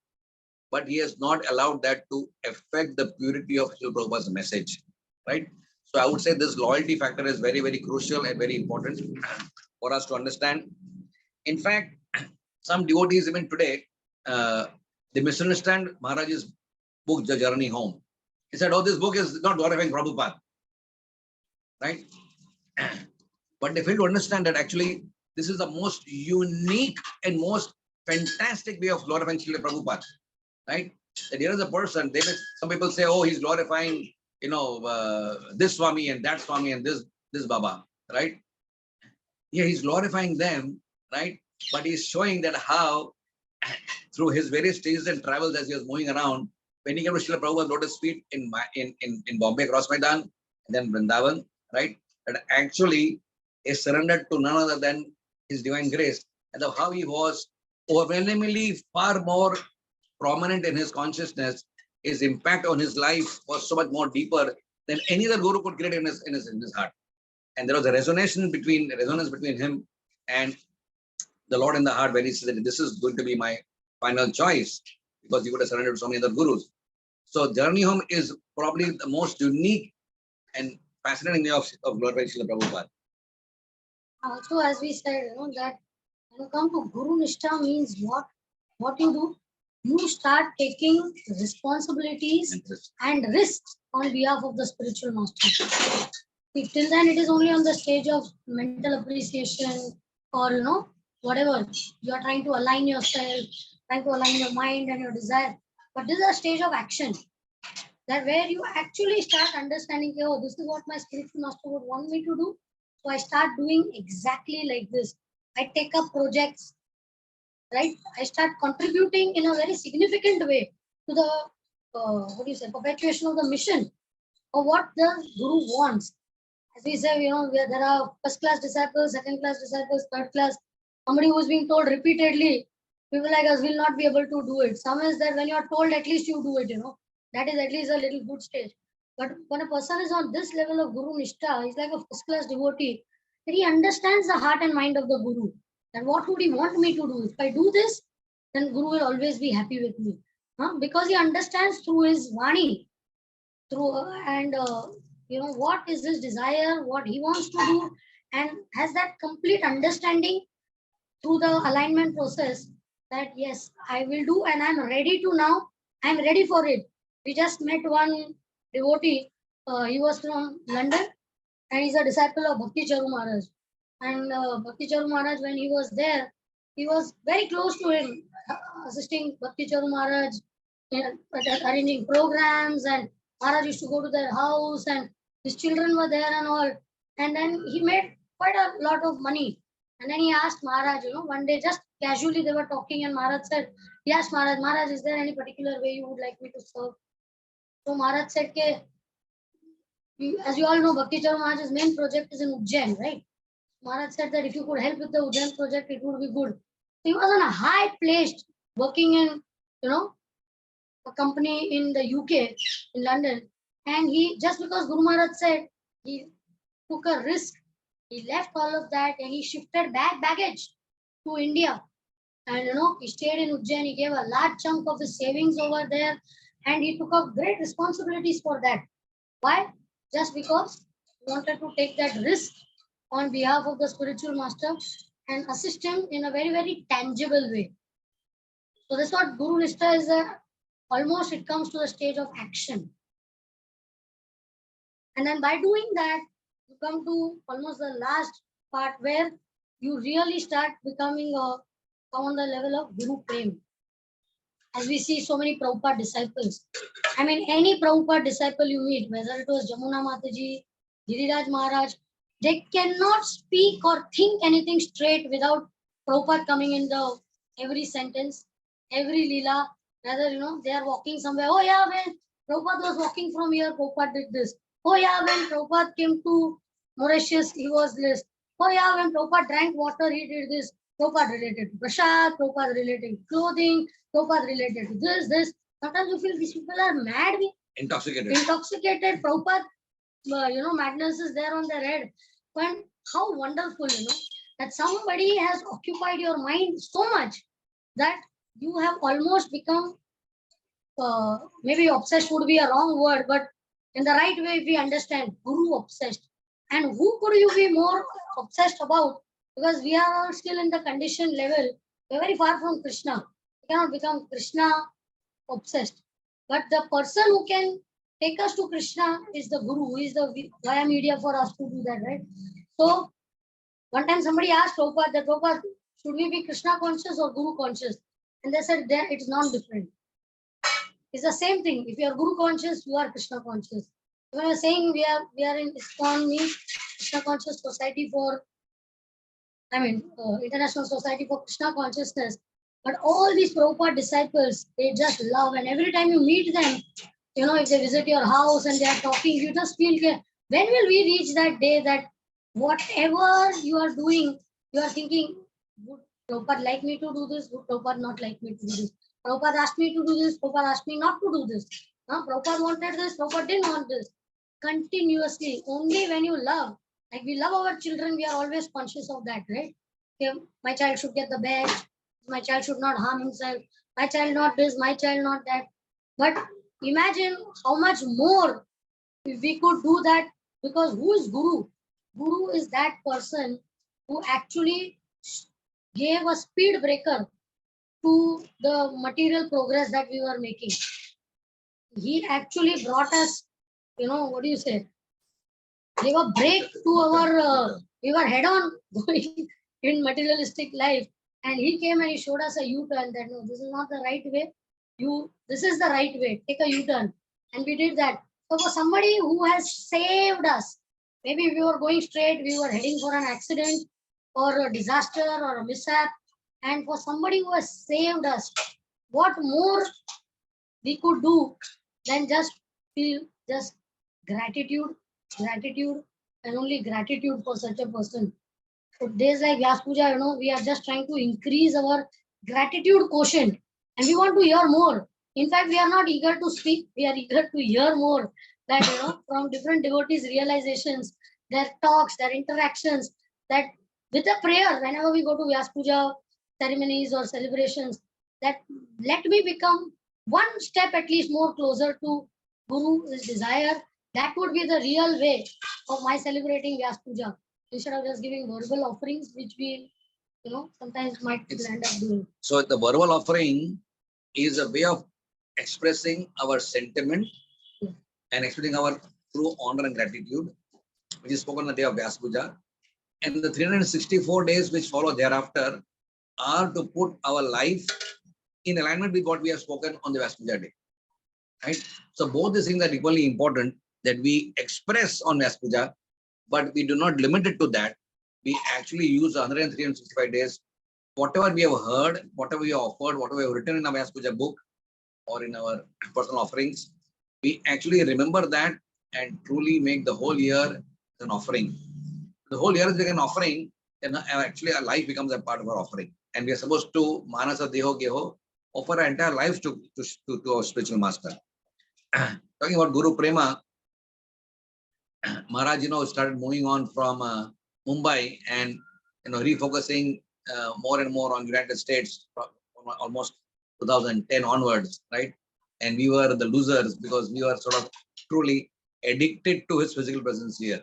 but he has not allowed that to affect the purity of Srila Prabhupada's message, right? So I would say this loyalty factor is very, very crucial and very important for us to understand. In fact, some devotees even today, they misunderstand Maharaj's book, The Journey Home. He said, oh, this book is not glorifying Prabhupada, right? But they fail to understand that actually this is the most unique and most fantastic way of glorifying Srila Prabhupada, right? That here is a person, some people say, oh, he's glorifying, this Swami and that Swami and this Baba, right? Yeah, he's glorifying them, right? But he's showing that how, through his various stages and travels as he was moving around, when he came to Srila Prabhupada's lotus feet in Bombay, Cross Maidan, and then Vrindavan, right? That actually is surrendered to none other than his divine grace, and of how he was overwhelmingly far more prominent in his consciousness. His impact on his life was so much more deeper than any other guru could create in his heart. And there was a resonance between him and the Lord in the heart, when he said that this is going to be my final choice, because he would have surrendered to so many other gurus. So Journey Home is probably the most unique and fascinating way of glorifying Srila Prabhupada. Also, as we said, that when you come to Guru Nishtha means what you do, you start taking responsibilities and risks on behalf of the spiritual master. If till then it is only on the stage of mental appreciation, or whatever, you are trying to align yourself, trying to align your mind and your desire. But this is a stage of action, that where you actually start understanding, oh, this is what my spiritual master would want me to do. So I start doing exactly like this. I take up projects, right? I start contributing in a very significant way to the perpetuation of the mission, or what the Guru wants. As we say, there are first class disciples, second class disciples, third class. Somebody who is being told repeatedly, people like us will not be able to do it. Some is that when you are told, at least you do it, that is at least a little good stage. But when a person is on this level of Guru Nishtha, he's like a first class devotee, that he understands the heart and mind of the Guru. And what would he want me to do? If I do this, then Guru will always be happy with me. Because he understands through his Vani, what is his desire, what he wants to do, and has that complete understanding through the alignment process. that yes, I will do, and I'm ready to now. I'm ready for it. We just met one devotee. He was from London, and he's a disciple of Bhakti Charu Maharaj. And Bhakti Charu Maharaj, when he was there, he was very close to him, assisting Bhakti Charu Maharaj, arranging programs, and Maharaj used to go to their house, and his children were there and all. And then he made quite a lot of money. And then he asked Maharaj, one day just casually they were talking, and Maharaj said, he asked Maharaj, Maharaj, is there any particular way you would like me to serve? So Maharaj said, as you all know, Bhakti Charu Maharaj's main project is in Ujjain, right? Maharaj said that if you could help with the Ujjain project, it would be good. So he was on a high placed, working in, a company in the UK, in London. And he, just because Guru Maharaj said, he took a risk. He left all of that and he shifted baggage to India. And he stayed in Ujjain. He gave a large chunk of his savings over there, and he took up great responsibilities for that. Why? Just because he wanted to take that risk on behalf of the spiritual master and assist him in a very, very tangible way. So that's what Guru Nishta is. Almost it comes to the stage of action. And then by doing that, you come to almost the last part where you really start becoming come on the level of Guru Prem. As we see so many Prabhupada disciples. I mean, any Prabhupada disciple you meet, whether it was Jamuna Mataji, Giriraj Maharaj, they cannot speak or think anything straight without Prabhupada coming in the every sentence, every lila. Rather, they are walking somewhere. Oh yeah, when Prabhupada was walking from here, Prabhupada did this. Oh yeah, when Prabhupada came to Mauritius, he was this. Oh yeah, when Prabhupada drank water, he did this. Prabhupada related to prasad, Prabhupada related to clothing, Prabhupada related to this. Sometimes you feel these people are mad. Intoxicated. Prabhupada, madness is there on their head. But how wonderful, that somebody has occupied your mind so much that you have almost become, maybe obsessed would be a wrong word, but in the right way, if we understand, Guru obsessed. And who could you be more obsessed about? Because we are all still in the conditioned level. We are very far from Krishna. We cannot become Krishna obsessed. But the person who can take us to Krishna is the Guru, who is the via media for us to do that, right? So, one time somebody asked Prabhupada, should we be Krishna conscious or Guru conscious? And they said, it's non-different. It's the same thing. If you are Guru conscious, you are Krishna conscious. When we are saying we are in ISKCON, means Krishna Conscious Society for, International Society for Krishna Consciousness. But all these Prabhupada disciples, they just love, and every time you meet them, if they visit your house and they are talking, you just feel, when will we reach that day that whatever you are doing, you are thinking, would Prabhupada like me to do this? Would Prabhupada not like me to do this? Prabhupada asked me to do this. Prabhupada asked me not to do this. Prabhupada wanted this. Prabhupada didn't want this. Continuously, only when you love, like we love our children, we are always conscious of that, right? My child should get the best. My child should not harm himself. My child not this. My child not that. But imagine how much more if we could do that, because who is Guru? Guru is that person who actually gave a speed breaker to the material progress that we were making. He actually brought us, what do you say? Gave a break to our, we were head on going in materialistic life. And he came and he showed us a U-turn that, no, this is not the right way. This is the right way. Take a U-turn. And we did that. So for somebody who has saved us, maybe we were going straight, we were heading for an accident or a disaster or a mishap. And for somebody who has saved us, what more we could do than just feel just gratitude, and only gratitude for such a person. So days like Vyasa Puja, we are just trying to increase our gratitude quotient, and we want to hear more. In fact, we are not eager to speak, we are eager to hear more. That, from different devotees' realizations, their talks, their interactions, that with a prayer, whenever we go to Vyasa Puja ceremonies or celebrations, that let me become one step at least more closer to Guru's desire. That would be the real way of my celebrating Vyasa Puja. Instead of just giving verbal offerings, which we sometimes might It's- end up doing. So the verbal offering is a way of expressing our sentiment and expressing our true honor and gratitude, which is spoken on the day of Vyasa puja. And the 364 days which follow thereafter are to put our life in alignment with what we have spoken on the Vyasa puja day. Right? So both these things are equally important, that we express on Vyasa puja, but we do not limit it to that. We actually use 165 days, whatever we have heard, whatever we have offered, whatever we have written in our Vyasa puja book or in our personal offerings, we actually remember that and truly make the whole year an offering. The whole year is like an offering, and actually our life becomes a part of our offering. And we are supposed to manasa deho geho, offer our entire lives to our spiritual master. Talking about Guru Prema, Maharaj, started moving on from Mumbai and refocusing more and more on United States from almost 2010 onwards, right? And we were the losers because we were sort of truly addicted to his physical presence here.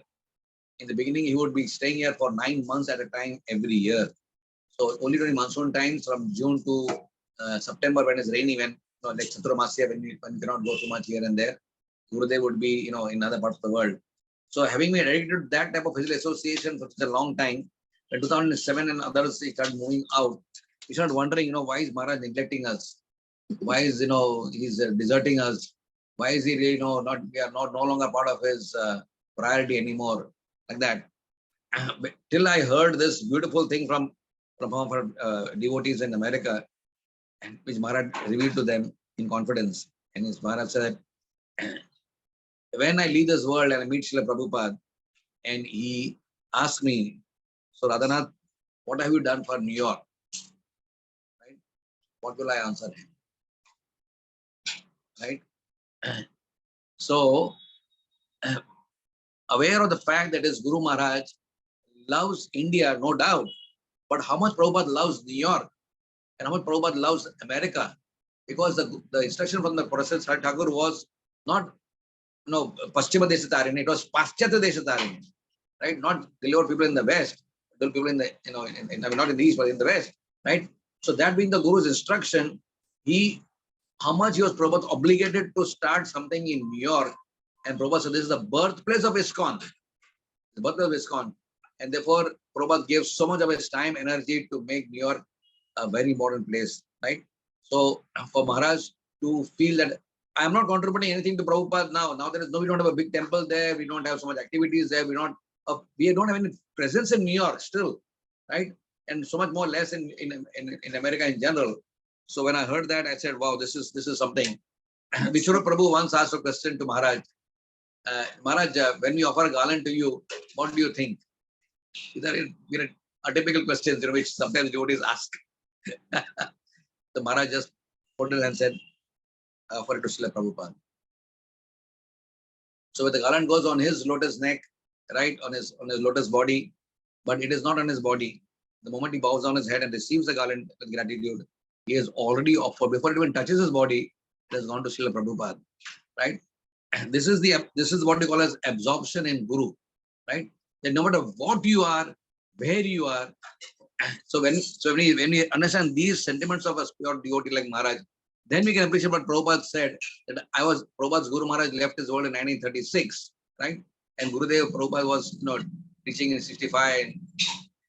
In the beginning, he would be staying here for 9 months at a time every year. So only during monsoon times, from June to September, when it's rainy, when like Chaturmasya, when you cannot go too much here and there, Gurudev would be in other parts of the world. So having been addicted to that type of physical association for such a long time, when 2007 and others started moving out, we started wondering, why is Maharaj neglecting us? Why is he's deserting us? Why is he really not we are not no longer part of his priority anymore? Like that. But till I heard this beautiful thing from our devotees in America, and which Maharaj revealed to them in confidence. And his Maharaj said, when I leave this world and I meet Srila Prabhupada, and he asked me, so Radhanath, what have you done for New York? Right? What will I answer him? Right? So, aware of the fact that his Guru Maharaj loves India, no doubt, but how much Prabhupada loves New York and how much Prabhupada loves America, because the instruction from the Professor Sri Thakur was not Paschima Deshatarine, it was Paschatya Deshatarine, right? Not deliver people in the West, deliver people in the, I mean, not in the East, but in the West, right? So that being the Guru's instruction, how much he was Prabhupada obligated to start something in New York, and Prabhupada said this is the birthplace of ISKCON, the birthplace of ISKCON, and therefore Prabhupada gave so much of his time, energy to make New York a very important place, right? So for Maharaj to feel that I am not contributing anything to Prabhupada now. Now we don't have a big temple there. We don't have so much activities there. We don't have any presence in New York still, right? And so much more less in America in general. So when I heard that, I said, wow, this is something. Vishaka Prabhu once asked a question to Maharaj. Maharaj, when we offer a garland to you, what do you think? These are atypical questions, which sometimes devotees ask. The Maharaj just put it and said, offer it to Srila Prabhupada. So when the garland goes on his lotus neck, right, on his lotus body, but it is not on his body. The moment he bows down his head and receives the garland with gratitude, he has already offered, before it even touches his body, it has gone to Srila Prabhupada, right? And this is what we call as absorption in Guru, right? That no matter what you are, where you are, so when we understand these sentiments of a pure devotee like Maharaj, then we can appreciate what Prabhupada said, that Prabhupada's Guru Maharaj left his world in 1936, right? And Gurudev Prabhupada was teaching in 65,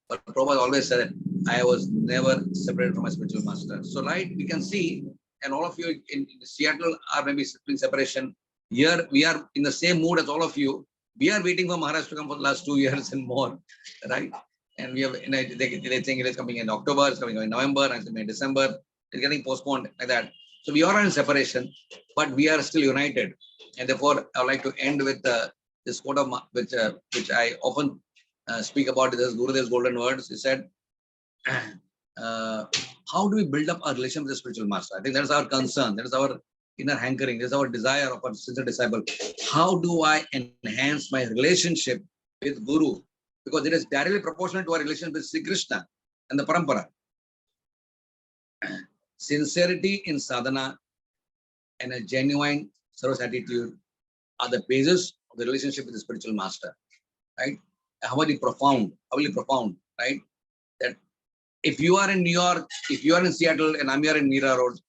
but Prabhupada always said, I was never separated from my spiritual master. So right, we can see, and all of you in Seattle are maybe in separation. Here we are in the same mood as all of you. We are waiting for Maharaj to come for the last 2 years and more, right? And we have, they think it is coming in October, it's coming in November, and it's in December. It's getting postponed like that. So we are in separation, but we are still united. And therefore, I would like to end with this quote of which I often speak about. This Gurudev's golden words. He said, how do we build up our relation with the spiritual master? I think that is our concern. That is our inner hankering. That is our desire of a sincere disciple. How do I enhance my relationship with Guru? Because it is directly proportional to our relationship with Sri Krishna and the Parampara. Sincerity in sadhana and a genuine service attitude are the basis of the relationship with the spiritual master, right? How very profound, right? That if you are in New York, if you are in Seattle, and I'm here in Mira Road,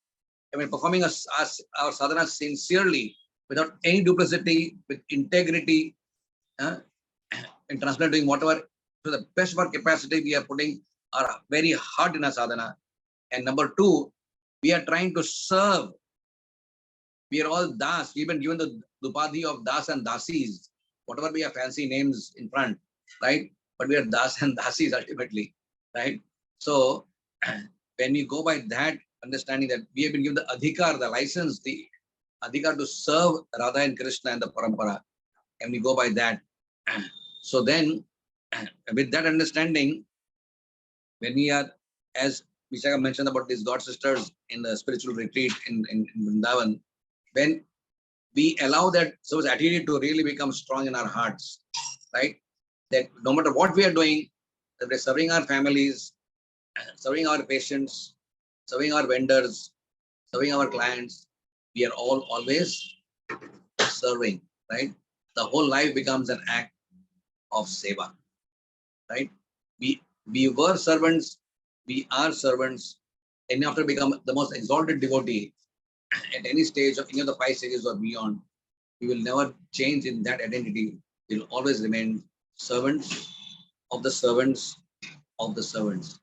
I mean, performing our sadhana sincerely, without any duplicity, with integrity, and transparent, doing whatever to the best of our capacity, we are putting our very heart in our sadhana. And number two, we are trying to serve. We are all das. We've been given the upadhi of das and dasis, whatever we have fancy names in front, right? But we are das and dasis ultimately, right? So when we go by that understanding that we have been given the adhikar, the license, the adhikar to serve Radha and Krishna and the parampara, and we go by that. So then, with that understanding, when we are, as Vishaka mentioned about these God sisters in the spiritual retreat in Vrindavan, when we allow that service attitude to really become strong in our hearts, right? That no matter what we are doing, that we're serving our families, serving our patients, serving our vendors, serving our clients, we are all always serving, right? The whole life becomes an act of seva, right? We were servants, we are servants, and after become the most exalted devotee at any stage of any of the 5 stages or beyond, we will never change in that identity. We will always remain servants of the servants of the servants.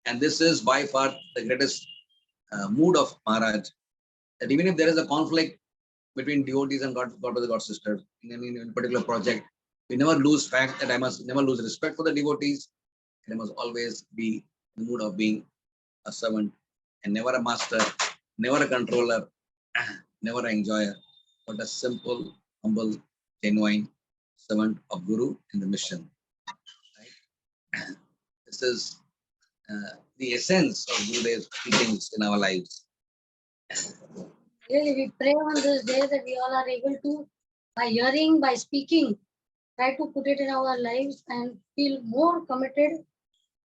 And this is by far the greatest mood of Maharaj, that even if there is a conflict between devotees and God brother, God sister in any particular project, we never lose fact that I must never lose respect for the devotees, and I must always be in the mood of being a servant and never a master, never a controller, never an enjoyer, but a simple, humble, genuine servant of Guru in the mission. Right? This is the essence of Gurudev's teachings in our lives. Really, we pray on this day that we all are able to, by hearing, by speaking, try to put it in our lives and feel more committed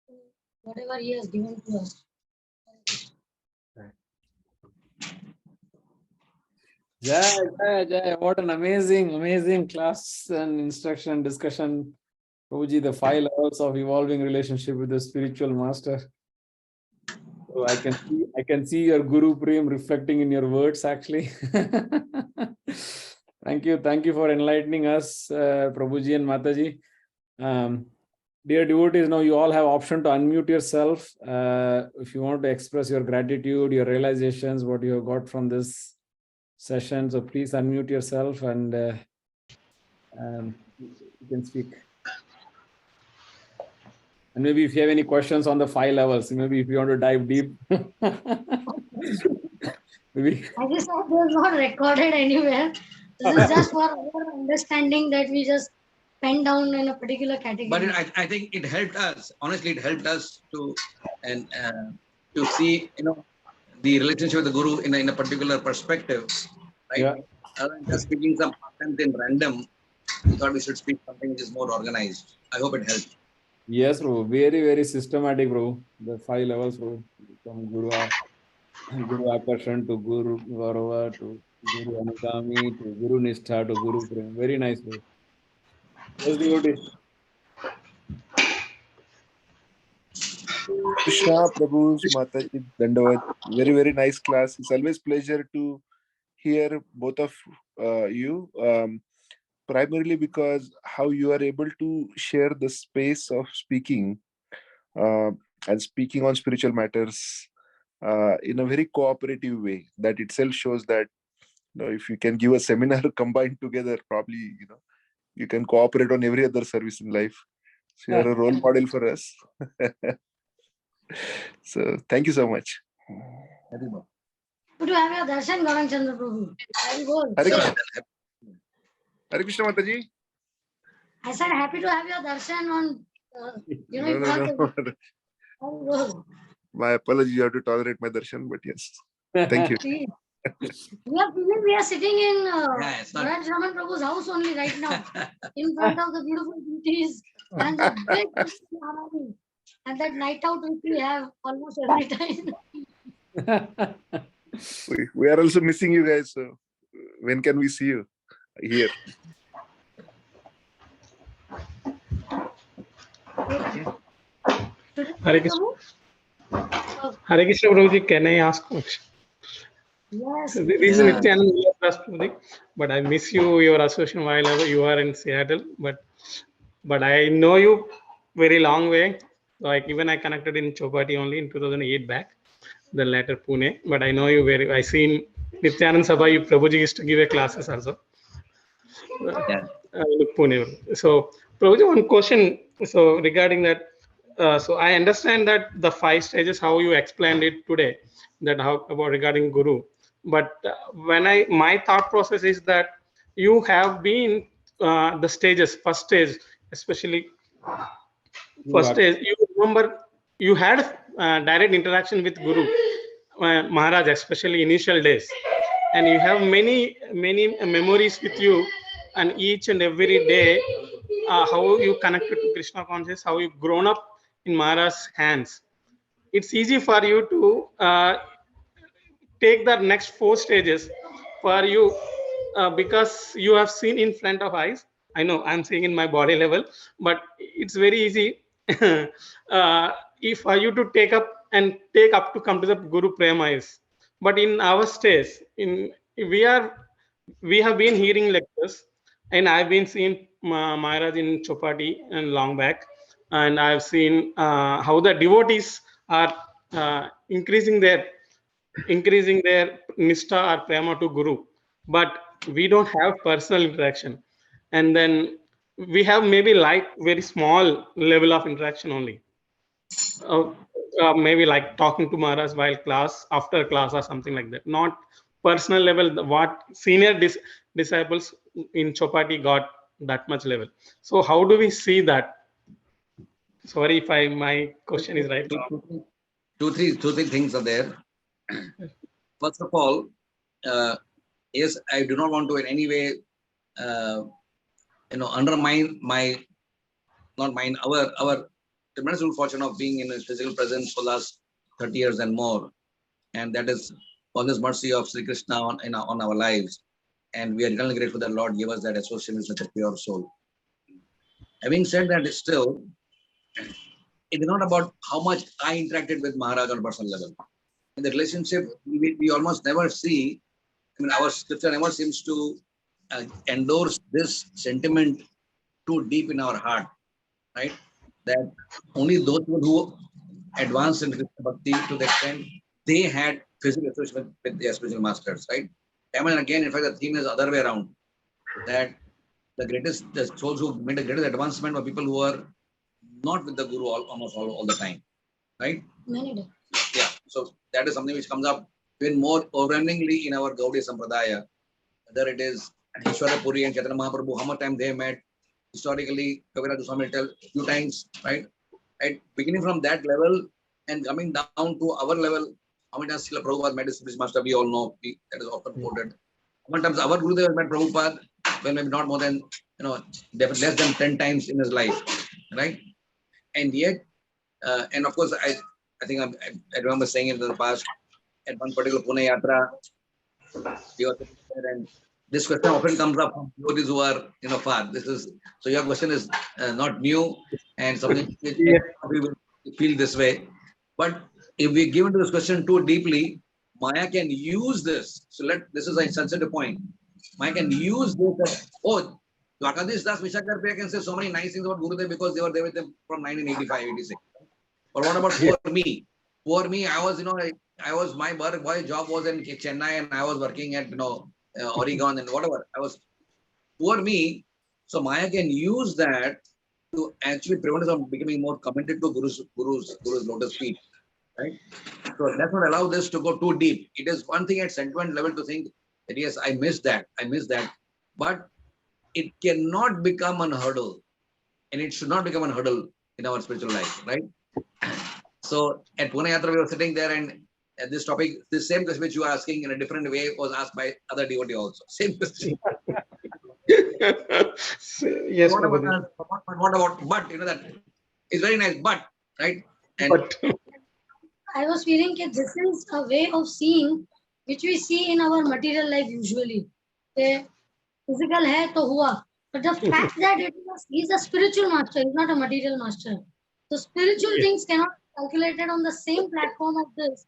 to whatever he has given to us. Jai. What an amazing class and instruction discussion. Prabhuji, the 5 levels of evolving relationship with the spiritual master. So I can see your Guru Prem reflecting in your words actually. Thank you for enlightening us, Prabhuji and Mataji. Dear devotees, now you all have option to unmute yourself if you want to express your gratitude, your realizations, what you have got from this session. So please unmute yourself and you can speak. And maybe if you have any questions on the 5 levels, maybe if you want to dive deep. Maybe. I just thought it was not recorded anywhere. This is just for our understanding that we just pen down in a particular category. But I think it helped us. Honestly, it helped us to to see the relationship with the Guru in a particular perspective, right? Yeah. Other than just speaking some content in random, we thought we should speak something which is more organized. I hope it helped. Yes, bro. Very systematic, bro. The 5 levels, bro. From Guru Akarshan to Guru Gaurava to Guru Anugami to Guru Nishtha to Guru Prem. Very nice, bro. Yes, devotee. Krishna Prabhu Mataji Dandavat. Very nice class. It's always pleasure to hear both of you. Primarily because how you are able to share the space of speaking and speaking on spiritual matters in a very cooperative way. That itself shows that if you can give a seminar combined together, probably you can cooperate on every other service in life. So you are a role model for us. So thank you so much. Good to have your darshan, Gaurang Chandra Prabhu. Very good. Hare Krishna Mataji. I said happy to have your darshan on. No. My apology, you have to tolerate my darshan, but yes. Thank you. We are sitting in Maharaj Raman Prabhu's house only right now, in front of the beautiful beauties and the big Maharaj, and that night out which we have almost every time. We are also missing you guys. So when can we see you here? Hare Krishna. Hare Krishna Prabhuji, can I ask question? Yes. This is Yeah. Nityanand Vilas Prabhuji, but I miss your association while you are in Seattle. But I know you very long way. Like even I connected in Chopati only in 2008 back, then later Pune. But I know you very. I seen Nityanand Sabha. You Prabhuji used to give a classes also. Yeah. In Pune. So Prabhuji, one question. So regarding that, so I understand that the 5 stages how you explained it today, that how about regarding Guru. But when my thought process is that you have been the stages, first stage, especially first stage, you remember you had direct interaction with Guru Maharaj, especially initial days, and you have many memories with you, and each and every day, how you connected to Krishna consciousness, how you grown up in Maharaj's hands. It's easy for you to take the next 4 stages for you because you have seen in front of eyes. I know I'm seeing in my body level, but it's very easy if for you to take up to come to the Guru Prema is. But in our stage, we have been hearing lectures, and I've been seeing Maharaj in Chopati and long back, and I've seen how the devotees are increasing their nishta or prema to Guru, but we don't have personal interaction, and then we have maybe like very small level of interaction only. Maybe like talking to Maharaj while class, after class, or something like that. Not personal level. What senior disciples in Chopati got that much level. So how do we see that? Sorry if my question is right. Two, three things are there. First of all, yes, I do not want to in any way, undermine our tremendous good fortune of being in a physical presence for the last 30 years and more, and that is all this mercy of Sri Krishna on our lives, and we are eternally grateful that Lord gave us that association with such a pure soul. Having said that, still, it is not about how much I interacted with Maharaj on a personal level. In the relationship, we almost never see. I mean, our scripture never seems to endorse this sentiment too deep in our heart, right? That only those who advanced in Krishna Bhakti to the extent they had physical association with their spiritual masters, right? Time and again, in fact, the theme is the other way around. That the souls who made the greatest advancement were people who are not with the Guru almost all the time, right? Yeah. So that is something which comes up even more overwhelmingly in our Gaudiya Sampradaya. Whether it is Vishaka Priya and Chaitanya Mahaprabhu, how much time they met. Historically, Kaviraj Swami tell a few times, right? Beginning from that level and coming down to our level, how many times Srila Prabhupada met his spiritual master, we all know, that is often quoted. How many times our Gurudev has met Prabhupada, well, maybe not more than, less than 10 times in his life, right? And yet, and of course, I think I remember saying in the past, at one particular Pune Yatra, we were there, and this question often comes up from devotees who are, far. So your question is not new and something which we will feel this way. But if we give into this question too deeply, Maya can use this. So this is a sensitive point. Maya can use this. Dwarkadhish Vishaka Priya can say so many nice things about Gurudev because they were there with them from 1985, 86. But what about for me? For me, I was my job was in Chennai and I was working at Oregon and whatever. For me, so Maya can use that to actually prevent us from becoming more committed to Guru's lotus feet, right? So let's not allow this to go too deep. It is one thing at sentiment level to think that yes, I miss that, but it cannot become a hurdle, and it should not become a hurdle in our spiritual life, right? So at Pune Yatra, we were sitting there, and at this topic, the same question which you are asking in a different way was asked by other devotee also. Same question. Yes, what about, but that is very nice, but, right? And I was feeling that this is a way of seeing which we see in our material life usually. Physical hai to hua. But the fact that he's a spiritual master, he's not a material master. So spiritual things cannot calculated on the same platform of this.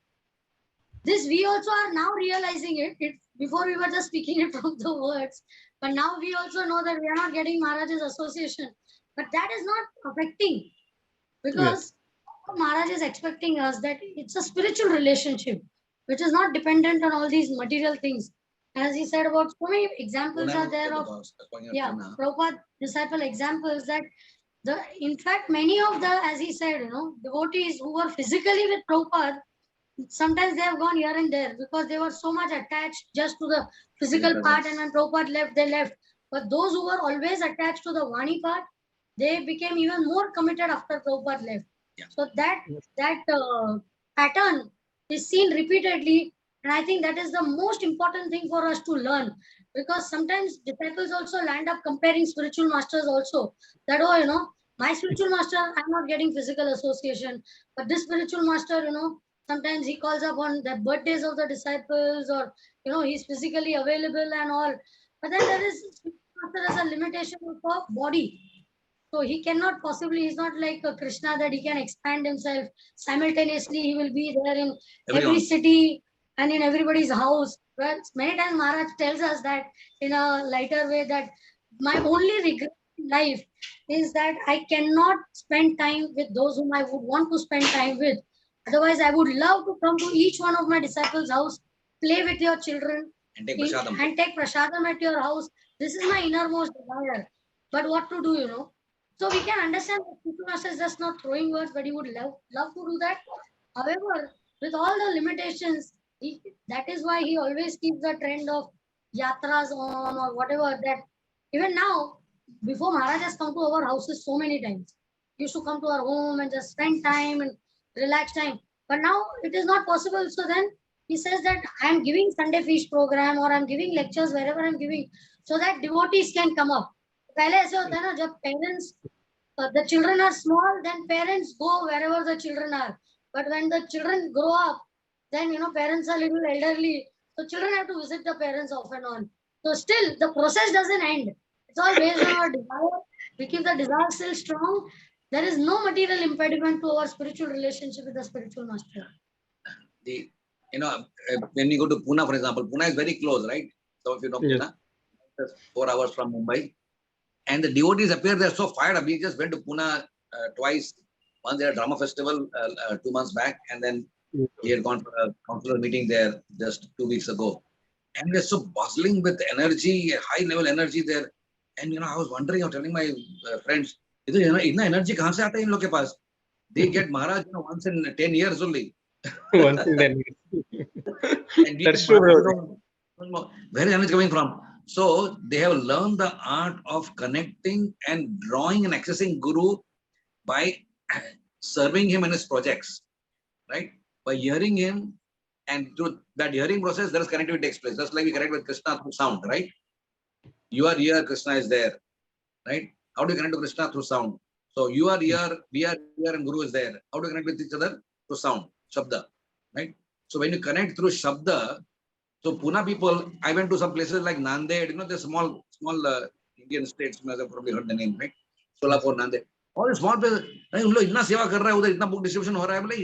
This we also are now realizing it. Before we were just speaking it from the words, but now we also know that we are not getting Maharaj's association. But that is not affecting, because Maharaj is expecting us that it's a spiritual relationship, which is not dependent on all these material things. As he said about so many examples are there of Prabhupada disciple examples that in fact many of the, as he said, devotees who were physically with Prabhupada, sometimes they have gone here and there because they were so much attached just to the physical part, and when Prabhupada left, they left. But those who were always attached to the Vani part, they became even more committed after Prabhupada left. So that pattern is seen repeatedly, and I think that is the most important thing for us to learn, because sometimes disciples also land up comparing spiritual masters also, that my spiritual master, I'm not getting physical association, but this spiritual master, sometimes he calls up on the birthdays of the disciples, or he's physically available and all. But then there is a limitation of body. So he cannot possibly, he's not like a Krishna that he can expand himself simultaneously. He will be there in every city and in everybody's house. Well, many times Maharaj tells us that in a lighter way, that my only regret in life is that I cannot spend time with those whom I would want to spend time with. Otherwise, I would love to come to each one of my disciples' house, play with your children, and take prasadam at your house. This is my innermost desire. But what to do, So we can understand that Kutu Master is just not throwing words, but he would love to do that. However, with all the limitations, that is why he always keeps the trend of yatras on, or whatever. That even now, before Maharaj has come to our houses so many times, he used to come to our home and just spend time and relax time. But now it is not possible. So then he says that I am giving Sunday feast program, or I am giving lectures wherever I am giving, so that devotees can come up. पहले ऐसे होता है ना, जब parents, the children are small, then parents go wherever the children are. But when the children grow up, then parents are little elderly, so children have to visit the parents off and on. So still the process doesn't end. It's all based on our desire. We keep the desire still strong. There is no material impediment to our spiritual relationship with the spiritual master. When we go to Pune, for example, Pune is very close, right? So if you know Pune, just 4 hours from Mumbai. And the devotees appear, they're so fired up. We just went to Pune twice. Once they had a drama festival 2 months back, and then we had gone for a council meeting there just 2 weeks ago. And they're so bustling with energy, high level energy there. And I was wondering, I was telling my friends, itna energy kahan se aata hai in log ke paas? They get Maharaj once in 10 years only. Once in 10 years. And that's true. Where is energy coming from? So they have learned the art of connecting and drawing and accessing Guru by serving him in his projects, right? By hearing him, and through that hearing process, there is connectivity takes place. Just like we connect with Krishna through sound, right? You are here, Krishna is there, right? How do you connect to Krishna? Through sound. So you are here, we are here, and Guru is there. How do you connect with each other? Through sound, Shabda, right? So when you connect through Shabda, so Pune people, I went to some places like Nanded, the small Indian states, you have probably heard the name, right? Solapur, Nanded. All the small places, उन लोग इतना सेवा कर रहा है, उधर इतना book distribution हो रहा है, बोले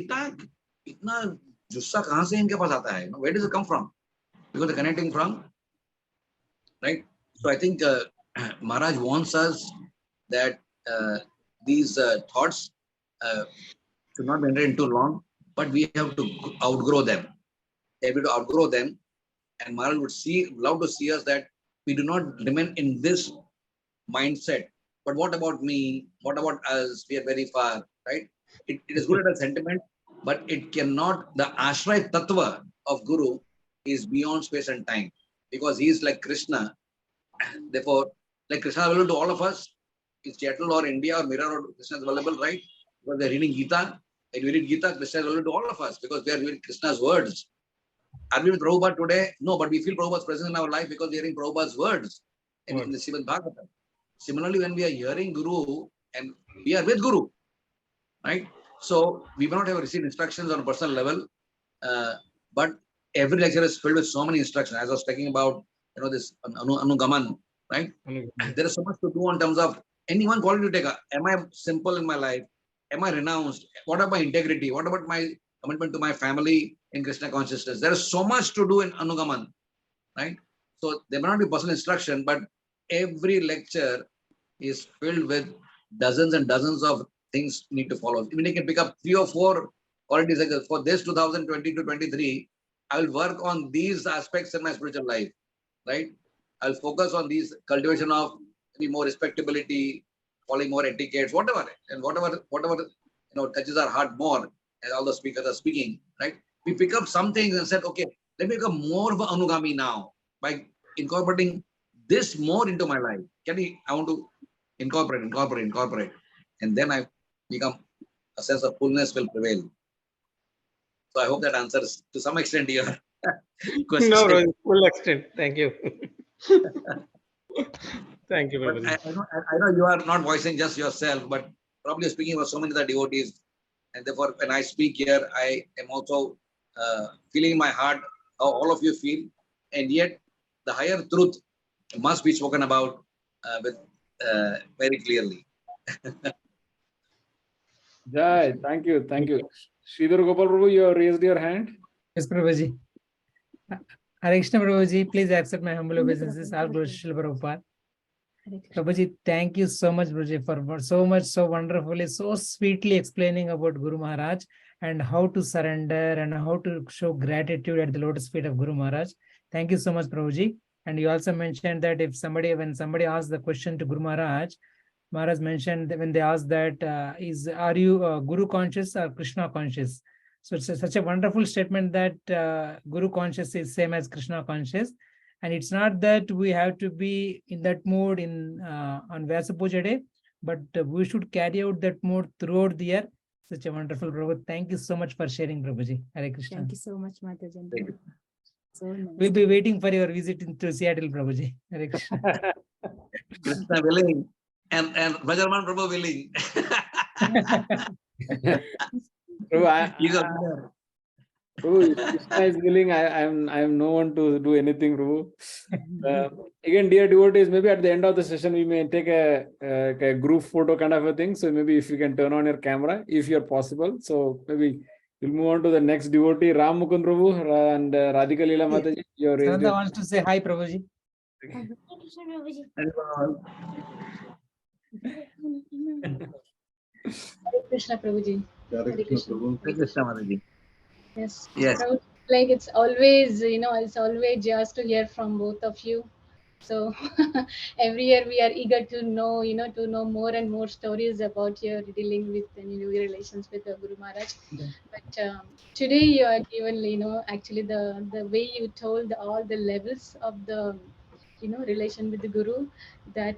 इतना जुस्सा कहाँ से इनके पास आता है? Where does it come from? Because they're connecting from, right? So I think Maharaj wants us that these thoughts should not be entered into long, but we have to outgrow them. We have to outgrow them. And Maharaj would love to see us that we do not remain in this mindset. But what about me? What about us? We are very far, right? It is good as a sentiment, but it cannot, the Ashray Tattva of Guru is beyond space and time, because he is like Krishna. Therefore, like Krishna is available to all of us, is Seattle or India or Mirror or Krishna is available, right? Because they are reading Gita. If we read Gita, Krishna is available to all of us because we are reading Krishna's words. Are we with Prabhupada today? No, but we feel Prabhupada's presence in our life because we are hearing Prabhupada's words in the Srimad Bhagavatam. Similarly, when we are hearing Guru and we are with Guru, right? So we may not have received instructions on a personal level, but every lecture is filled with so many instructions. As I was talking about, this Anugaman, right? There is so much to do in terms of any one quality to take. Am I simple in my life? am I renounced? What about my integrity? What about my commitment to my family in Krishna consciousness? There is so much to do in Anugaman, right? So there may not be personal instruction, but every lecture is filled with dozens and dozens of things need to follow. Even you can pick up 3 or 4 qualities like this. For this 2020 to 23, I will work on these aspects in my spiritual life, right? I'll focus on these cultivation of maybe more respectability, following more etiquettes, whatever, and whatever touches our heart more, as all the speakers are speaking, right? We pick up some things and said, okay, let me become more of an Anugami now by incorporating this more into my life. I want to incorporate, and then I become a sense of fullness will prevail. So I hope that answers to some extent your question. No, no, in full extent. Thank you. Thank you, But Prabhuji. I know you are not voicing just yourself, but probably speaking for so many other devotees. And therefore, when I speak here, I am also feeling in my heart how all of you feel. And yet, the higher truth must be spoken about with very clearly. Jai, thank you. Sridhar Gopal Prabhu, you have raised your hand. Yes, Prabhuji. Hare Krishna, Prabhuji. Please accept my humble obeisances. All glory to Srila Prabhupada. Prabhuji, thank you so much, Prabhuji, for so wonderfully, so sweetly explaining about Guru Maharaj and how to surrender and how to show gratitude at the lotus feet of Guru Maharaj. Thank you so much, Prabhuji. And you also mentioned that when somebody asks the question to Guru Maharaj, Maharaj mentioned that when they asked that, are you Guru conscious or Krishna conscious? So it's such a wonderful statement that Guru conscious is same as Krishna conscious. And it's not that we have to be in that mode on Vyasa Puja day, but we should carry out that mode throughout the year. Such a wonderful Prabhu. Thank you so much for sharing, Prabhuji. Hare Krishna. Thank you so much, Mataji. So nice. We'll be waiting for your visit to Seattle, Prabhuji. Hare Krishna. Krishna willing and Bhajarman Prabhu willing. Prabhu, Prabhu, Krishna is willing. I am no one to do anything, Prabhu. Again, dear devotees, maybe at the end of the session we may take a group photo kind of a thing. So maybe if you can turn on your camera, if you're possible. So maybe we'll move on to the next devotee, Ram Mukund Prabhu and Radhika Leela Mataji. Sandha wants to say hi, Prabhuji. Hare Krishna, Prabhuji. Hare Krishna. Yes. Yes. Like it's always just to hear from both of you. So every year we are eager to know, to know more and more stories about your dealing with your relations with the Guru Maharaj. Yeah. But today you are given, actually the way you told all the levels of the, relation with the Guru, that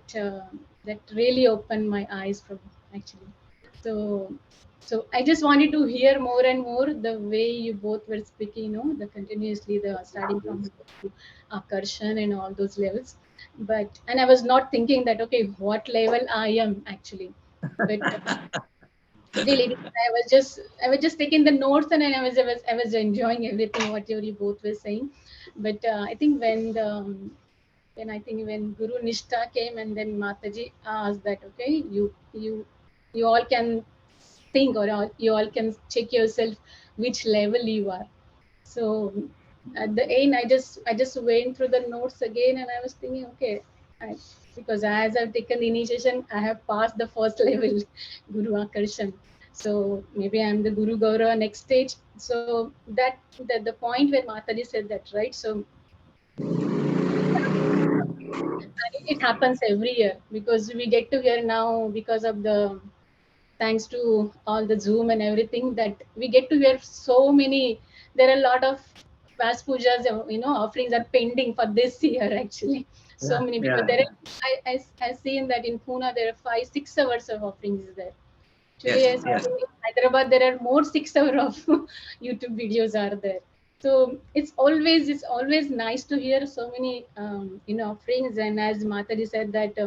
really opened my eyes, Prabhu, actually. So I just wanted to hear more and more the way you both were speaking, the continuously, the starting from Akarshan and all those levels. And I was not thinking that, okay, what level I am actually. But really, I was just taking the notes and I was enjoying everything what you both were saying. But I think when Guru Nishtha came and then Mataji asked that, okay, you all can think, or you all can check yourself which level you are. So at the end, I just went through the notes again and I was thinking, okay, because as I've taken the initiation, I have passed the first level, Guru Akarshan. So maybe I'm the Guru Gaura next stage. So that the point where Mataji said that, right? So it happens every year because we get to hear now, because of the thanks to all the Zoom and everything, that we get to hear so many. There are a lot of Vyasa pujas, offerings are pending for this year actually. So many, because I seen that in Pune there are 5-6 hours of offerings there. Today I saw in Hyderabad there are more 6 hours of YouTube videos are there. So it's always nice to hear so many offerings, and as Mataji said that.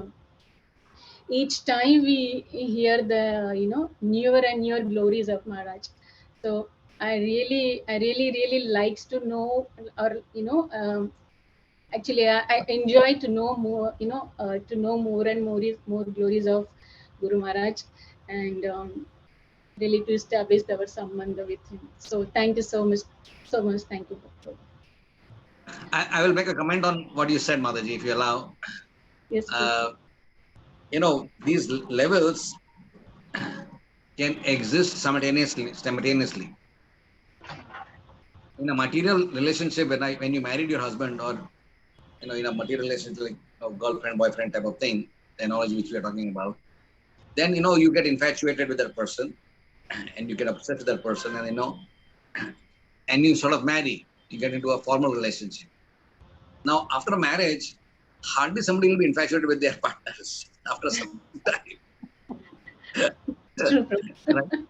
Each time we hear the newer and newer glories of Maharaj. So I really likes to know, or actually I enjoy to know more, to know more and more glories of Guru Maharaj. And really to establish our sambandha with him. So thank you so much. So much. Thank you. I will make a comment on what you said, Mataji, if you allow. Yes, please. These levels can exist simultaneously. In a material relationship, when you married your husband, or in a material relationship like girlfriend, boyfriend type of thing, the analogy which we are talking about, then you get infatuated with that person, and you get obsessed with that person, and you sort of marry. You get into a formal relationship. Now, after marriage, hardly somebody will be infatuated with their partners after some time. True. Right?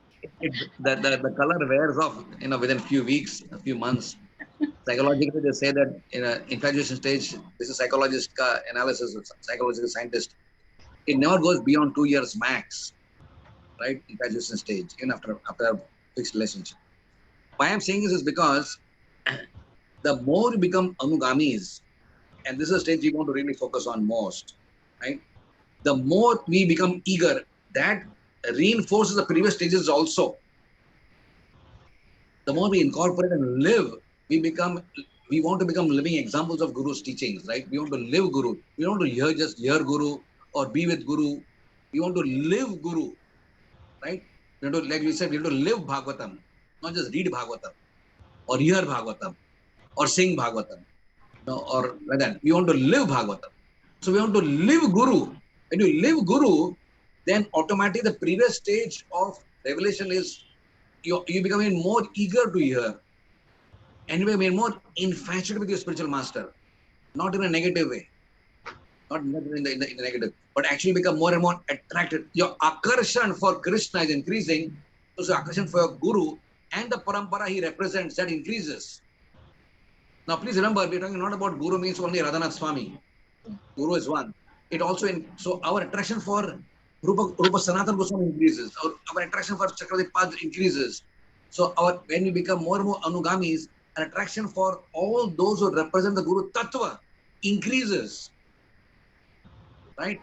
The color wears off, within a few weeks, a few months. Psychologically, they say that in an infatuation stage, this is psychologist analysis, psychological scientist, it never goes beyond 2 years max, right? Infatuation stage, even after a fixed relationship. Why I'm saying this is because the more you become anugamis, and this is a stage we want to really focus on most, right? The more we become eager, that reinforces the previous stages also. The more we incorporate and live, we want to become living examples of Guru's teachings, right? We want to live Guru. We don't want to just hear Guru or be with Guru. We want to live Guru, right? We want to, like we said, we want to live Bhagavatam, not just read Bhagavatam or hear Bhagavatam or sing Bhagavatam, or like that. We want to live Bhagavatam. So we want to live Guru. When you live Guru, then automatically the previous stage of revelation is you becoming more eager to hear, and you become more infatuated with your spiritual master, not in a negative way, not in the negative, but actually become more and more attracted. Your akarshan for Krishna is increasing, so akarshan for your Guru and the parampara he represents, that increases. Now, please remember, we're talking not about Guru means only Radhanath Swami. Guru is one. It also so our attraction for Rupa Sanatana Goswami increases. Our attraction for Chakravarti Pad increases. So when we become more and more anugamis, an attraction for all those who represent the Guru Tattva increases. Right?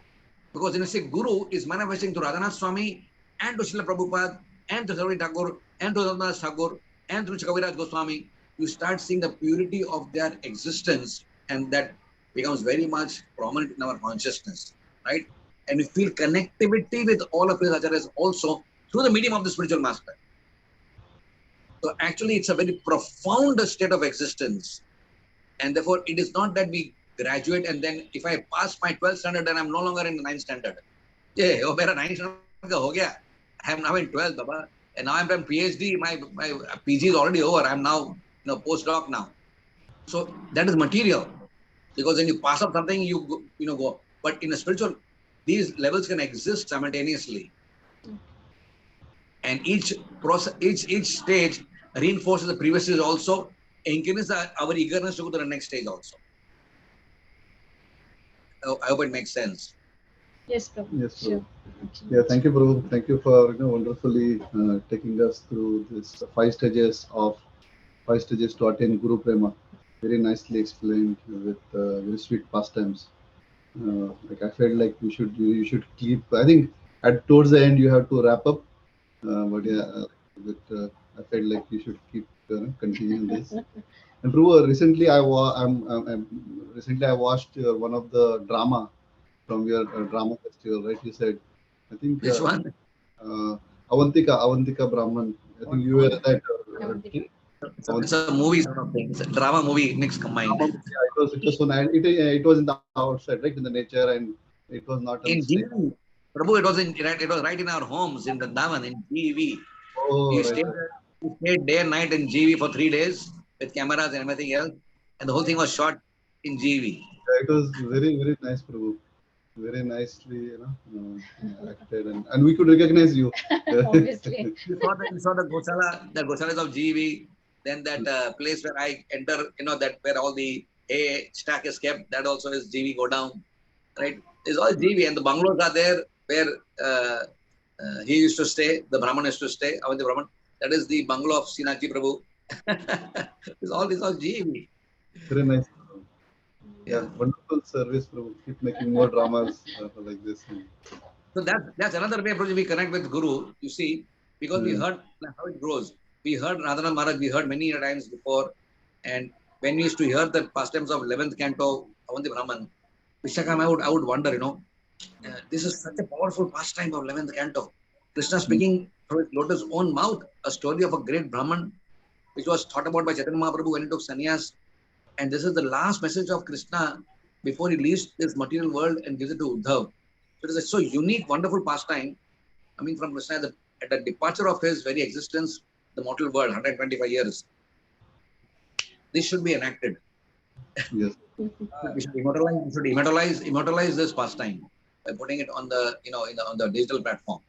Because when you say Guru is manifesting to Radhanath Swami and to Srila Prabhupada and to Sarvati Thakur and to Radhanath Thakur and to Kaviraj Goswami, you start seeing the purity of their existence, and that becomes very much prominent in our consciousness, right? And we feel connectivity with all of his acharyas also through the medium of the spiritual master. So actually, it's a very profound state of existence. And therefore, it is not that we graduate and then if I pass my 12th standard, then I'm no longer in the 9th standard. Yeah, oh, mera 9th standard ka ho gaya. I am now in 12th, Baba. And now I'm done PhD. My PG is already over. I'm now postdoc now. So that is material. Because when you pass up something, you go. But in a spiritual, these levels can exist simultaneously. And each process, each stage reinforces the previous stage also, increases our eagerness to go to the next stage also. I hope it makes sense. Yes, Prabhu. Yes, Prabhu. Sure. Yeah, thank you, Prabhu. Thank you for wonderfully taking us through this 5 stages to attain Guru Prema. Very nicely explained with very sweet pastimes. Like I felt like you should keep. I think towards the end you have to wrap up. But yeah, I felt like you should keep continuing this. And Prabhu, recently I watched one of the drama from your drama festival, right? You said, I think. Which one? Avantika Brahman. I think you were that. It's a movie sort of thing. It's a drama movie mixed combined. Yeah, it was so nice. It was in the outside, right, in the nature, and it was not in GV. Prabhu, it was right in our homes in Vrindavan, in GV. Oh, we right. stayed day and night in GV for 3 days with cameras and everything else, and the whole thing was shot in GV. Yeah, it was very, very nice, Prabhu. Very nicely, acted, and we could recognize you. Obviously. You saw the Gosalas of GV. Then that place where I enter, that where all the hay stack is kept, that also is GV go down, right? It's all GV, and the bungalows are there where he used to stay, the Brahman used to stay, Avanti Brahman. That is the bungalow of Srinathji Prabhu. It's all GV. Very nice. Yeah, wonderful service, Prabhu. Keep making more dramas like this. So that's another way we connect with Guru. You see, because we heard how it grows. We heard Radhanath Maharaj, we heard many times before. And when we used to hear the pastimes of 11th canto, Avanti Brahman, Vishaka, I would wonder, this is such a powerful pastime of 11th canto. Krishna speaking from his lotus own mouth, a story of a great Brahman, which was thought about by Chaitanya Mahaprabhu when he took sannyas. And this is the last message of Krishna before he leaves this material world and gives it to Uddhav. So it is a so unique, wonderful pastime coming from Krishna at the departure of his very existence, the mortal world, 125 years. This should be enacted. Yes. We should immortalize this pastime by putting it on the on the digital platform.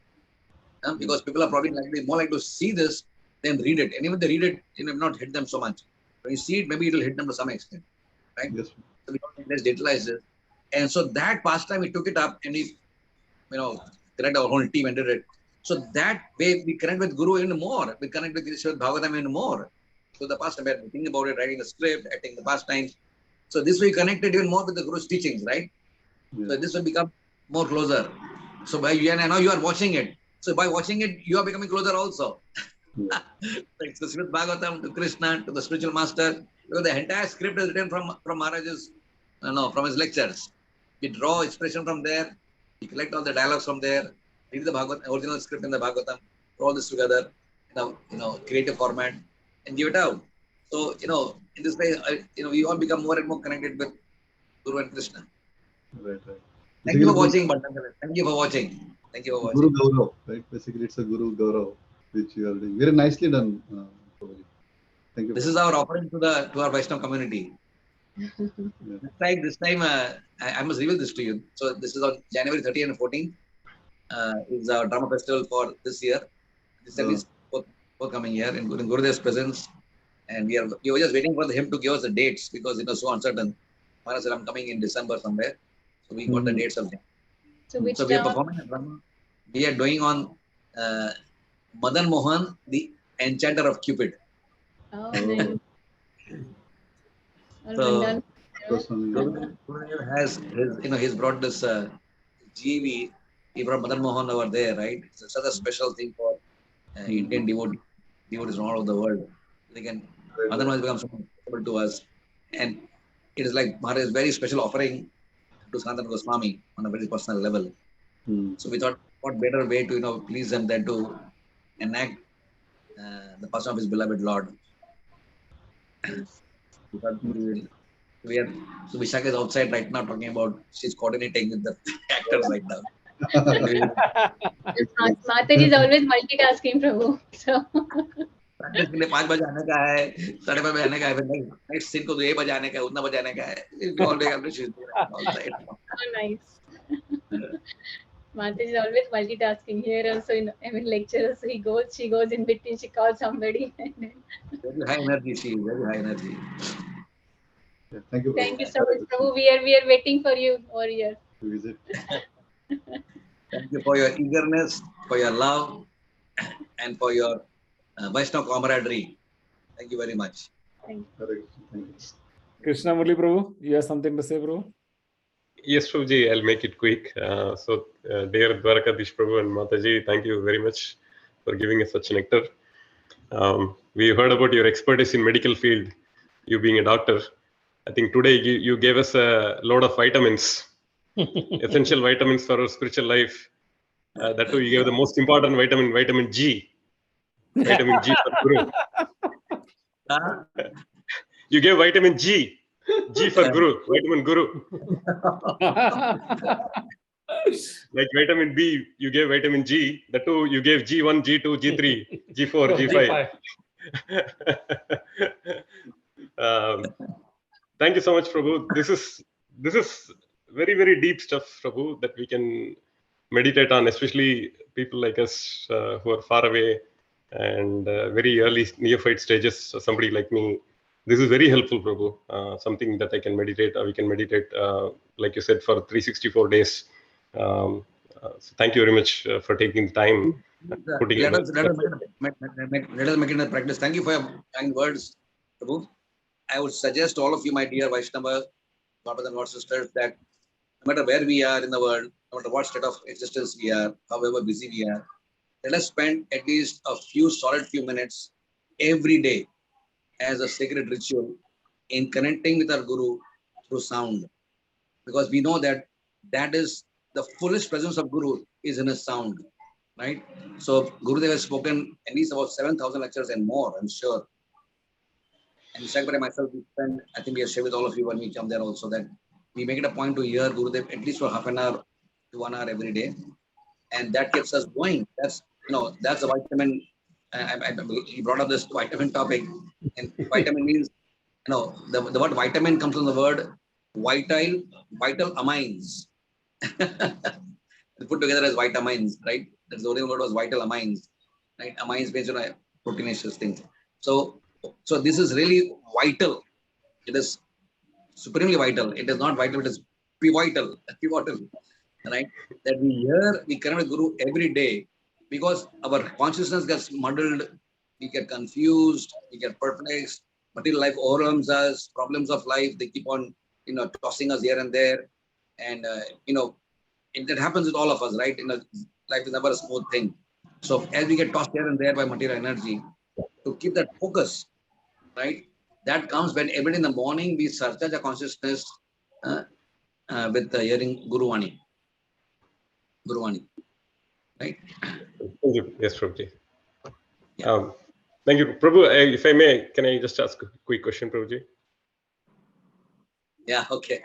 Because people are probably more likely to see this than read it. And even if they read it, it may not hit them so much. When you see it, maybe it will hit them to some extent. Right? Yes. So let's digitalize this. And so that pastime, we took it up and we, connect our whole team and did it. So that way we connect with Guru even more. We connect with Srimad Bhagavatam even more. So the pastime, we're thinking about it, writing the script, acting the pastime. So this way connected even more with the Guru's teachings, right? Yes. So this will become more closer. So by and now you are watching it. So by watching it, you are becoming closer also. Yeah. Like the Srimad Bhagavatam to Krishna to the spiritual master. Because the entire script is written from Maharaj's, from his lectures. We draw expression from there. We collect all the dialogues from there. Read the Bhagavatam, original script in the Bhagavatam. Put all this together in a creative format and give it out. So in this way, we all become more and more connected with Guru and Krishna. Right. Thank you for watching, Bhattacharya. Thank you for watching. Thank you for watching. Guru Gaurav, right? Basically, it's a Guru Gaurav, which you are doing. Very nicely done, Prabhuji. Thank you. This is our offering to our Vaishnava community. Yeah. This time, I must reveal this to you. So this is on January 13th and 14th. Is our drama festival for this year. This is forthcoming year in Gurudev's presence. And we were just waiting for him to give us the dates because it was so uncertain. Maharaj said, I'm coming in December somewhere. So we got the dates of them. So which So we are drama? performing a drama. We are doing on Madan Mohan, the Enchanter of Cupid. Oh, nice. So Personally, Gurudev has he's brought this GV. He brought Madan Mohan over there, right? It's such a special thing for Indian devotees from all over the world. They can Madan Mohan has become so accessible to us, and it is like Maharaj's very special offering to Sanatana Goswami on a very personal level. So we thought, what better way to please him than to enact the person of his beloved Lord. So Vishaka is outside right now talking about, she's coordinating with the actors right now. Mataji is always multitasking, Prabhu. So practice के लिए 5 बजे आने का है, 5:30 बजे आने का है, नेक्स्ट सीन को 2 बजे आने का है, उतना बजे आने का है. oh, nice. Mataji is always multitasking. Here also in lectures, she goes in between, she calls somebody. Very high energy, she is very high energy. yeah, thank you. Thank you so much, Prabhu. We are waiting for you over here. To visit. Thank you for your eagerness, for your love, and for your Vaishnava camaraderie. Thank you very much. Thank you. Thank you. Krishna Murli Prabhu, you have something to say, Prabhu? Yes, Prabhuji, I'll make it quick. Dear Dwarkadhish Prabhu and Mataji, thank you very much for giving us such nectar. We heard about your expertise in medical field, you being a doctor. I think today you gave us a load of vitamins, essential vitamins for our spiritual life. That too, you gave the most important vitamin G. Vitamin G for Guru. You gave vitamin G. G for Guru, vitamin Guru. Like vitamin B, you gave vitamin G. The two, you gave G1, G2, G3, G4, G5. Thank you so much, Prabhu. This is very, very deep stuff, Prabhu, that we can meditate on, especially people like us who are far away and very early neophyte stages. So somebody like me, this is very helpful, Prabhu. Something that I can meditate, or we can meditate, like you said, for 364 days. So thank you very much for taking the time. Let us make it a practice. Thank you for your kind words, Prabhu. I would suggest all of you, my dear Vaishnava brothers and sisters, that no matter where we are in the world, no matter what state of existence we are, however busy we are, let us spend at least a few minutes every day as a sacred ritual in connecting with our Guru through sound. Because we know that that is the fullest presence of Guru is in his sound, right? So Gurudev has spoken at least about 7,000 lectures and more, I'm sure. And Vishaka Priya myself, we spend, I think we have shared with all of you when we come there also, that we make it a point to hear Gurudev at least for half an hour to 1 hour every day. And that keeps us going. That's, that's a vitamin. You brought up this vitamin topic, and vitamin means, the word vitamin comes from the word vital amines. Put together as vitamins, right? That's the original word was vital amines, right? Amines means proteinaceous things. So this is really vital. It is supremely vital. It is not vital. It is pivotal, right? That we connect with Guru every day, because our consciousness gets muddled, we get confused, we get perplexed. Material life overwhelms us. Problems of life, they keep on, tossing us here and there, and that happens with all of us, right? Life is never a smooth thing. So as we get tossed here and there by material energy, to keep that focus, right? That comes when every day in the morning we surcharge our consciousness with hearing Guru Vani, right? Thank you. Yes, Prabhuji. Yeah. Thank you, Prabhu. If I may, can I just ask a quick question, Prabhuji? Yeah. Okay.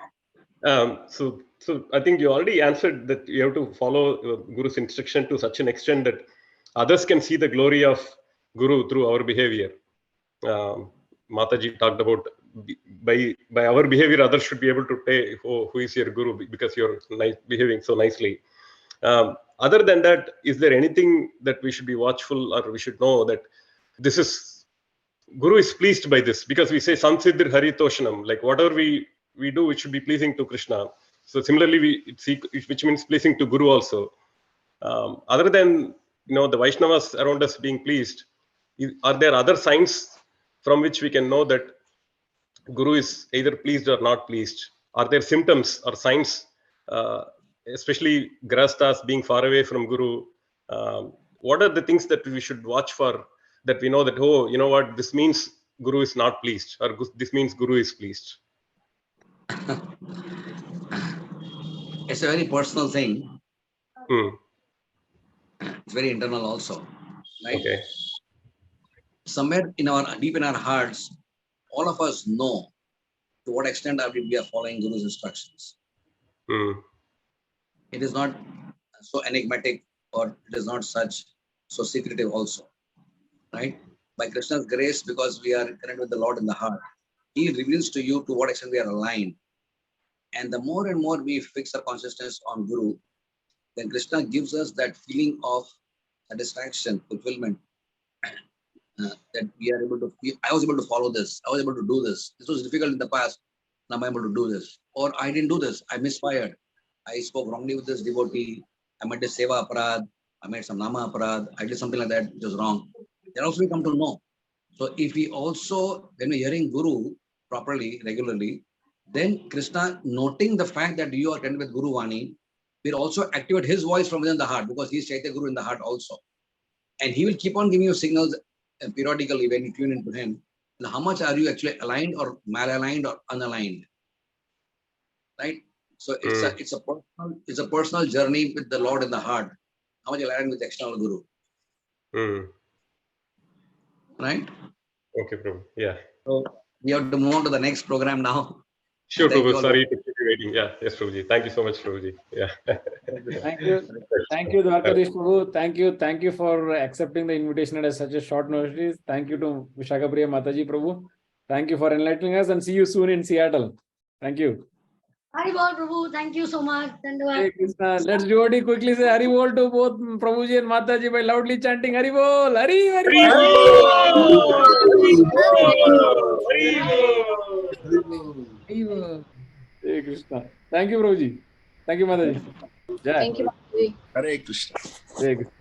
So I think you already answered that you have to follow Guru's instruction to such an extent that others can see the glory of Guru through our behavior. Mataji talked about by our behavior, others should be able to say, oh, who is your Guru, because you're behaving so nicely. Other than that, is there anything that we should be watchful, or we should know that this is Guru is pleased by this? Because we say Samsiddhir Haritoshanam, like whatever we do, it should be pleasing to Krishna. So similarly, which means pleasing to Guru also. Other than the Vaishnavas around us being pleased, are there other signs from which we can know that Guru is either pleased or not pleased? Are there symptoms or signs, especially Grahasthas being far away from Guru? What are the things that we should watch for, that we know that, oh, you know what, this means Guru is not pleased, or this means Guru is pleased? It's a very personal thing. It's very internal also, right? Okay. Somewhere deep in our hearts, all of us know to what extent we are following Guru's instructions. It is not so enigmatic, or it is not so secretive also, right? By Krishna's grace, because we are connected with the Lord in the heart, He reveals to you to what extent we are aligned. And the more and more we fix our consciousness on Guru, then Krishna gives us that feeling of satisfaction, fulfillment, that we are able to feel, I was able to follow this, I was able to do this. This was difficult in the past, now I'm able to do this. Or I didn't do this, I misfired. I spoke wrongly with this devotee, I made a seva aparad, I made some nama aparad, I did something like that which was wrong. Then also we come to know. So if we also, when we're hearing Guru properly, regularly, then Krishna, noting the fact that you are connected with Guru Vani, will also activate his voice from within the heart, because he is Chaitya Guru in the heart also. And he will keep on giving you signals periodically when you tune into him. And how much are you actually aligned or malaligned or unaligned? Right? So it's a personal journey with the Lord in the heart. How much you aligned with the external Guru. Right? Okay, Prabhu. Yeah. So we have to move on to the next program now. Sure, Prabhu. Sorry to keep you waiting. Yeah, yes, Prabhuji. Thank you so much, Prabhuji. Yeah. Thank you, Dwarkadhish Prabhu. Thank you for accepting the invitation at such a short notice. Thank you to Vishaka Priya Mataji Prabhu. Thank you for enlightening us, and see you soon in Seattle. Thank you. Haribol Prabhu, thank you so much. Hey Krishna, let's devotee quickly say Haribol to both Prabhuji and Mataji by loudly chanting Haribol, Hari Haribol. Hey Krishna. Thank you, Prabhuji. Thank you, Mataji. Jai. Thank you, Mataji. Hare Krishna. Hey Krishna.